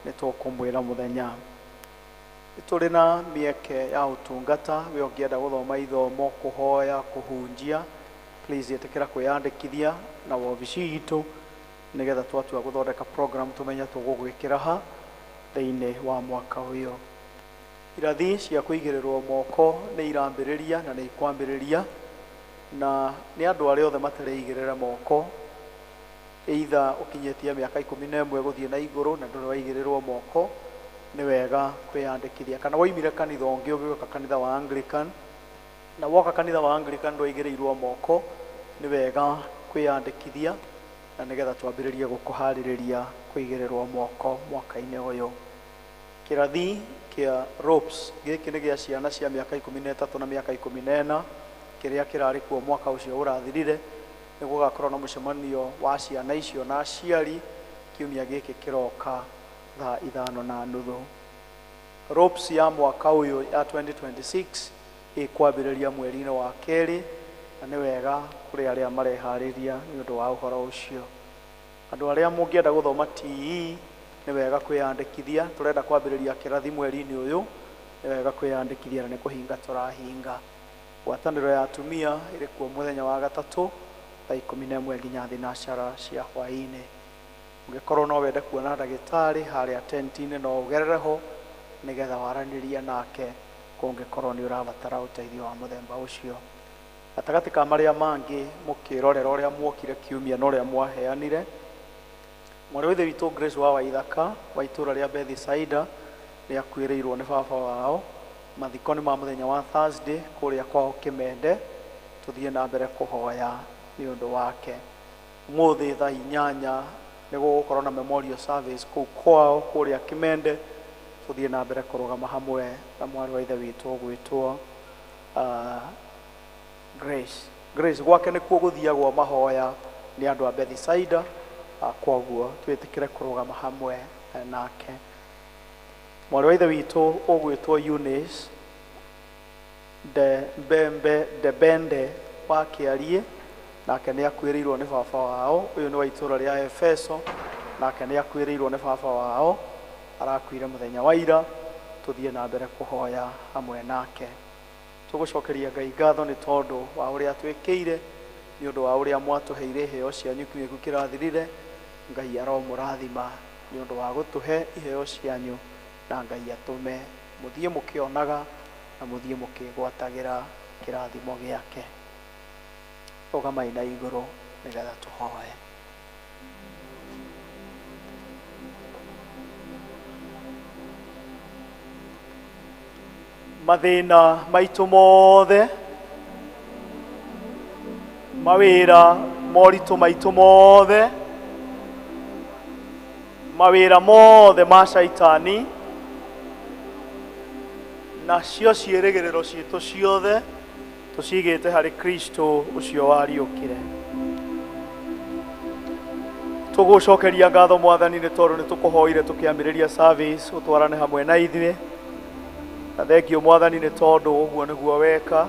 nĩtũkũmwĩra mũthenya. Tũrĩ na mĩeke ya ũtungata, we ũngĩenda gũthoma ithomo, kũhoya, kũhunjia, please ĩtĩkĩra kwĩyandĩkithia na wobici itũ nĩgetha twatua gũthondeka program tũmenya tũgũgwĩkĩra ha thĩinĩ wa mwaka ũyũ. Irathi cia kũigĩrĩrwo moko nĩ irambĩrĩria na nĩ ikwambĩrĩria, na nĩ andũ arĩa othe matereigĩrĩra moko either ũkinyĩtie mĩaka 11 gũthiĩ na igũrũ na ndũrĩ waigĩrĩrwo moko, nĩ wega kwĩyandĩkithia. Kana waimire kanitha ũngĩ ũgĩũka kanitha wa Anglican na woka kanitha wa Anglican ndwaigĩrĩirwo moko, nĩ wega kwĩyandĩkithia na nĩgetha twambĩrĩrie gũkũharĩrĩria kwĩigĩrĩrwo moko mwaka-inĩ ũyũ. Kĩrathi kĩa ROPS gĩkĩ nĩ gĩa ciana cia mĩaka 13 na mĩaka 14 kĩrĩa kĩrarĩ kuo mwaka ũcio ũrathirire. Nĩ gũgakorwo na mũcemanio wa ciana icio na aciari kiumia gĩkĩ kĩroka thaa 5:30. ROPS ya mwaka ũyũ ya 2026 ĩkwambĩrĩria mweri-inĩ wa kerĩ, na nĩ wega kũrĩ arĩa mareharĩria nĩ ũndũ wa ũhoro ũcio. Andũ arĩa mũngĩenda gũthoma TE nĩ wega kwĩyandĩkithia, tũrenda kwambĩrĩria kĩrathi mweri-inĩ ũyũ, nĩ wega kwĩyandĩkithia na nĩ kũhinga tũrahinga. Ngwatanĩro ya atumia ĩrĩ kuo mũthenya wa gatatũ thaa 11 nginya thinacara cia hwaĩ-inĩ. Ũngĩkorwo no wende kuona ndagĩtarĩ harĩa tenti-inĩ no ũgerere ho nĩgetha waranĩrie nake kũngĩkorwo nĩ ũrabatara ũteithio wa mũthemba ũcio. Gatagatĩ ka marĩa mangĩ mũkĩrorera ũrĩa muokire kiumia na ũrĩa mwaheanire, mwarĩ wa ithe witũ Grace wa Waithaka wa itũũra rĩa Bethsaida nĩ akuĩrĩirwo nĩ baba wao. Mathiko nĩ ma mũthenya wa Thursday kũrĩa kwao Kĩmende. Tũthiĩ na mbere kũhoya nĩ ũndũ wake. Ũmũthĩ thaa 8 nĩ gũgũkorwo na memorial service kũu kwao kũrĩa Kĩmende. Tũthiĩ na mbere kũrũgama hamwe na mwarĩ wa ithe witũ ũgwĩtwo Grace. Gwake nĩkuo gũthiagwo mahoya nĩ andũ a Bethsaida, kwoguo twĩtĩkĩre kũrũgama hamwe nake. Mwarĩ wa ithe witũ ũgwĩtwo Eunice Debende wa Kĩarie, nake nĩ akuĩrĩirwo nĩ baba wao. Ũyũ nĩ wa itũũra rĩa Efeso, nake nĩ akuĩrĩirwo nĩ baba wao, arakuire mũthenya wa ira. Tũthiĩ na mbere kũhoya hamwe nake. Tũgũcokeria Ngai ngatho nĩ tondũ wa ũrĩa twĩkĩire, nĩ ũndũ wa ũrĩa mwatũheire iheo cianyu kiumia gĩkĩ kĩrathirire. Ngai aromũrathima nĩ ũndũ wa gũtũhe iheo cianyu, na Ngai atũme mũthiĩ mũkĩonaga na mũthiĩ mũkĩgwatagĩra kĩrathimo gĩake. Rũgamai na igũrũ nĩgetha tũhoe. Mathĩna maitũ mothe, mawĩra moritũ maitũ mothe, mawĩra mothe ma caitani, nacio ciĩrĩgĩrĩro ciitũ ciothe tũcigĩte harĩ Kristo ũcio wariũkire. Tũgũcokeria ngatho Mwathani nĩ tondũ nĩ tũkũhoire tũkĩambĩrĩria service ũtwarane hamwe na ithuĩ. Na thengio Mwathani nĩ tondũ ũguo nĩguo weka.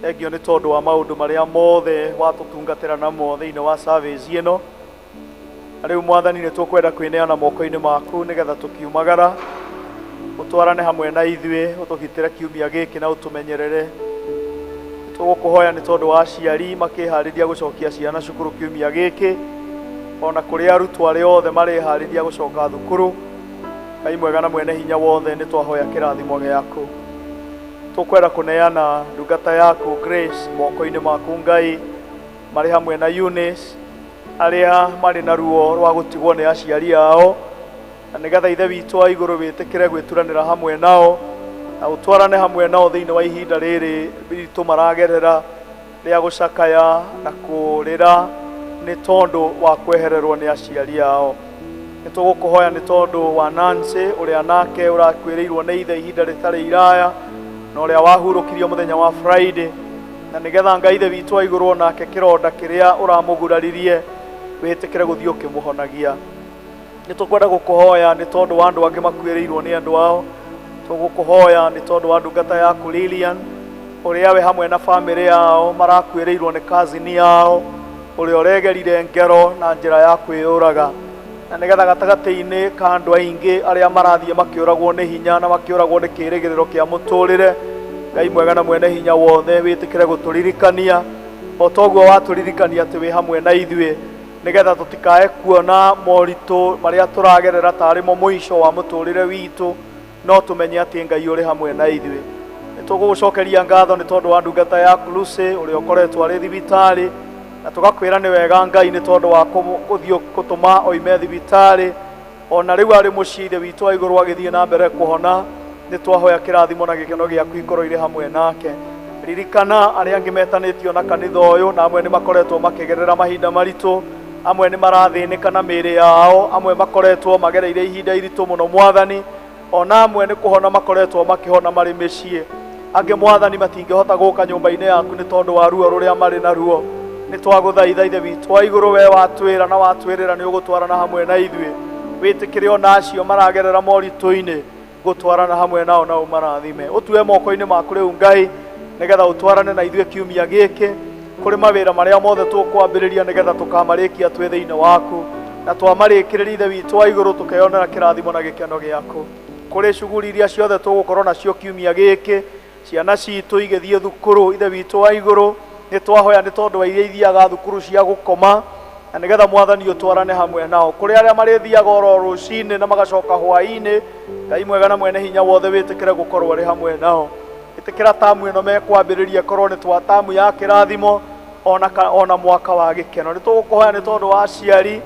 Thengio nĩ tondũ wa maũndũ marĩa mothe watũtungatĩra namo thĩinĩ wa service ĩno. Na rĩu Mwathani nĩ tũkwenda kwĩneana moko-inĩ maku nĩgetha tũkiumagara utwarane hamwe na ithuĩ ũtũgitĩre kiumia gĩkĩ na ũtũmenyerere. Tũgũkũhoya nĩ tondũ wa aciari makĩharĩria gũcokia ciana cukuru kiumia gĩkĩ, ona kũrĩ arutwo arĩa othe mareharĩria gũcoka thukuru. Ngai mwega na mwene hinya wothe nĩ twahoya kĩrathimo gĩaku. Tũkwenda kũneana ndungata yaku Grace moko-inĩ maku Ngai, marĩ hamwe na Eunice arĩa marĩ na ruo rwa gũtigwo nĩ aciari ao, na nĩgetha ithe witũ wa igũrũ wĩtĩkĩre gwĩturanĩra hamwe nao na ũtwarane hamwe nao thĩinĩ wa ihinda rĩrĩ ritũ maragerera rĩa gũcakaya na kũrĩra nĩ tondũ wa kwehererwo nĩ aciari ao. Nĩ tũgũkũhoya nĩ tondũ wa Nancy ũrĩa nake ũrakuĩrĩirwo nĩ ithe ihinda rĩtarĩ iraya, na ũrĩa wahurũkirio mũthenya wa Friday, na nĩgetha Ngai ithe witũ wa igũrũ nake kĩronda kĩrĩa ũramũguraririe wĩtĩkĩre gũthiĩ ũkĩmũhonagia. Nĩ tũkwenda gũkũhoya nĩ tondũ wa andũ angĩ makuĩrĩirwo nĩ andũ ao. Tũgũkũhoya nĩ tondũ wa ndungata yaku Lilian ũrĩa we hamwe na bamĩrĩ yao marakuĩrĩirwo nĩ cousin yao ũrĩa ũregerire ngero na njĩra ya kwĩyũraga, na nĩgetha gatagatĩ-inĩ ka andũ aingĩ arĩa marathiĩ makĩũragwo nĩ hinya na makĩũragwo nĩ kĩĩrĩgĩrĩro kĩa mũtũrĩre. Ngai mwega na mwene hinya wothe wĩtĩkĩre gũtũririkania o toguo watũririkania atĩ wĩ hamwe na ithuĩ, nĩgetha tũtikae kuona moritũ marĩa tũragerera tarĩ mo mũico wa mũtũrĩre witũ, no tũmenye atĩ Ngai ũrĩ hamwe na ithuĩ. Nĩ tũgũgũcokeria ngatho nĩ tondũ wa ndungata yaku Lucy ũrĩa ũkoretwo arĩ thibitarĩ, na tũgakwĩra nĩ wega Ngai nĩ tondũ wa gũthiĩ gũtũma oime thibitarĩ, ona rĩu arĩ mũciĩ ithe witũ wa igũrũ agĩthiĩ na mbere kũhona. Nĩ twahoya kĩrathimo na gĩkeno gĩaku ikorwo irĩ hamwe nake. Ririkana arĩa angĩ metanĩtio na kanitha ũyũ, na amwe nĩ makoretwo makĩgerera mahinda maritũ, amwe nĩ marathĩnĩka na mĩĩrĩ yao, amwe makoretwo magereire ihinda iritũ mũno Mwathani, ona amwe nĩ kũhona makoretwo makĩhona marĩ mĩciĩ. Angĩ Mwathani matingĩhota gũka nyũmba-inĩ yaku nĩ tondũ wa ruo rũrĩa marĩ naruo. Nĩ twagũthaitha ithe witũ wa igũrũ, we watwĩra na watwĩrĩra nĩ ũgũtwarana hamwe na ithuĩ, wĩtĩkĩre ona acio maragerera moritũ-inĩ gũtwarana hamwe nao na ũmarathime. Ũtue moko-inĩ maku rĩu Ngai, nĩgetha ũtwarane na ithuĩ kiumia gĩkĩ kũrĩ mawĩra marĩa mothe tũkwambĩrĩria, nĩgetha tũkamarĩkia twĩ thĩinĩ waku, na twamarĩkĩrĩria ithe witũ wa igũrũ tũkeyonera kĩrathimo na gĩkeno gĩaku. Kũrĩ cuguri iria ciothe tũgũkorwo nacio kiumia gĩkĩ, ciana citũ igĩthiĩ thukuru, ithe witũ wa igũrũ nĩ twahoya nĩ tondũ wa iria ithiaga thukuru cia gũkoma, na nĩgetha Mwathani ũtwarane hamwe nao. Kũrĩ arĩa marĩthiaga oro rũcinĩ na magacoka hwaĩ-inĩ, Ngai mwega na mwene hinya wothe wĩtĩkĩre gũkorwo arĩ hamwe nao. Ĩtĩkĩra tamu ĩno mekwambĩrĩria korwo nĩ twa tamu ya kĩrathimo ona mwaka wa gĩkeno. Nĩ tũgũkũhoya nĩ tondũ wa aciari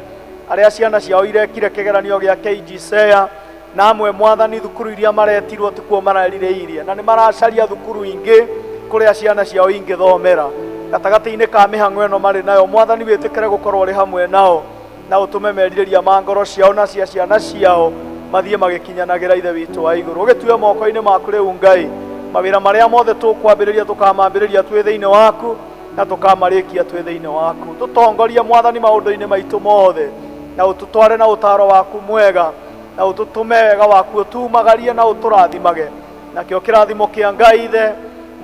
arĩa ciana ciao irekire kĩgeranio gĩa KGCEA, na amwe Mwathani thukuru iria maretirwo tikuo mararireirie, na nĩ maracaria thukuru ingĩ kũrĩa ciana ciao ingĩthomera. Gatagatĩ-inĩ ka mĩhang'o ĩno marĩ nayo, Mwathani wĩtĩkĩre gũkorwo arĩ hamwe nao, na ũtũme merirĩria ma ngoro ciao na cia ciana ciao mathiĩ magĩkinyanagĩra ithe witũ wa igũrũ. Ũgĩtue moko-inĩ maku rĩu Ngai, mawĩra marĩa mothe tũkwambĩrĩria tũkamambĩrĩria twĩ thĩinĩ waku, na tũkamarĩkia twĩ thĩinĩ waku. Tũtongorie Mwathani maũndũ-inĩ maitũ mothe, na ũtũtware na ũtaaro waku mwega, na ũtũtũme wega waku ũtumagarie na ũtũrathimage. Nakĩo kĩrathimo kĩa Ngai ithe,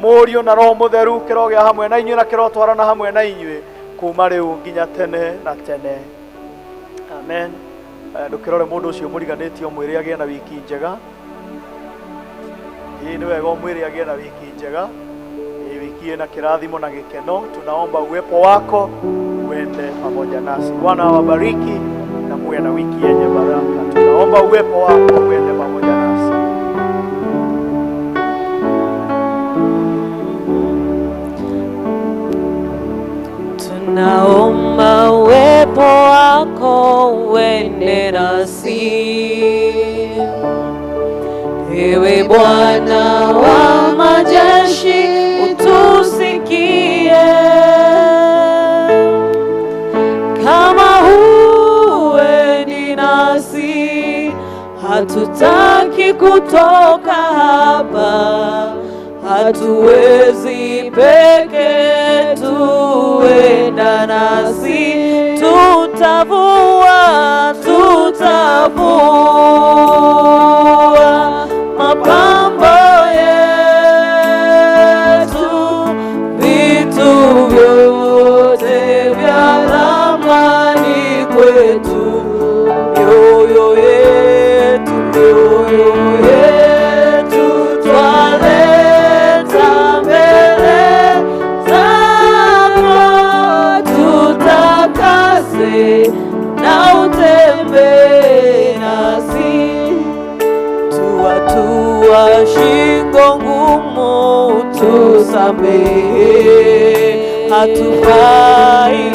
Mũriũ na Roho Mũtheru kĩrogĩa hamwe na inyuĩ na kĩrotwarana hamwe na inyuĩ kuma rĩu nginya tene na tene. Amen. Ndũkĩrore mũndũ ũcio mũriganĩtie ũmwĩre agĩe na wiki njega. Hii ni wega umwĩre agĩe na wiki njega. Wiki ina kirathimo na gĩkeno. Tunaomba uwepo wako uende pamoja nasi. Bwana awabariki na muwe na wiki yenye baraka. Tunaomba uwepo wako uende pamoja nasi. Tunaomba uwepo wako uende nasi. Ewe Bwana wa majeshi utusikie, kama huendi nasi hatutaki kutoka hapa, hatuwezi peke, tuenda nasi, tutavua mapambo yetu, vitu vyote vya thamani kwetu, mioyo yetu watu wa shingo ngumu tusamehe, hatufai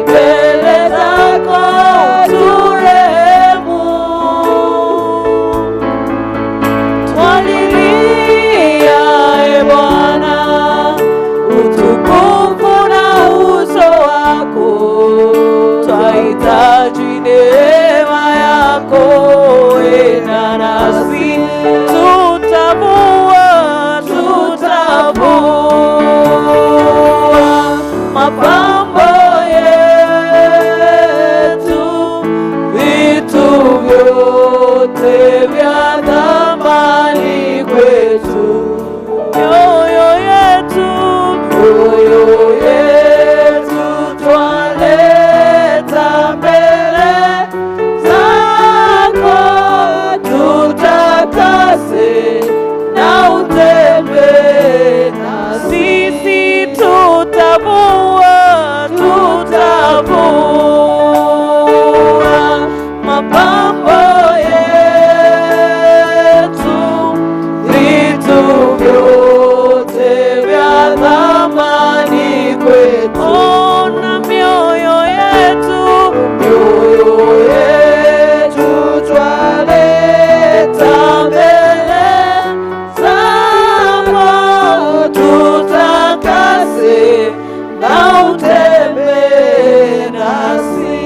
mbele zako turehemu. Twalilia e Bwana utukufu na uso wako, twahitaji neema yako, enda nasi tutavua mapambo yetu, vitu vyote vya thamani kwetu, mioyo yetu twaleta mbele zako, tutakase na utembee na sisi, tutavua mapambo yetu, vitu vyote vya thamani kwetu, na mioyo yetu twaleta mbele zako, tutakase na utembee nasi.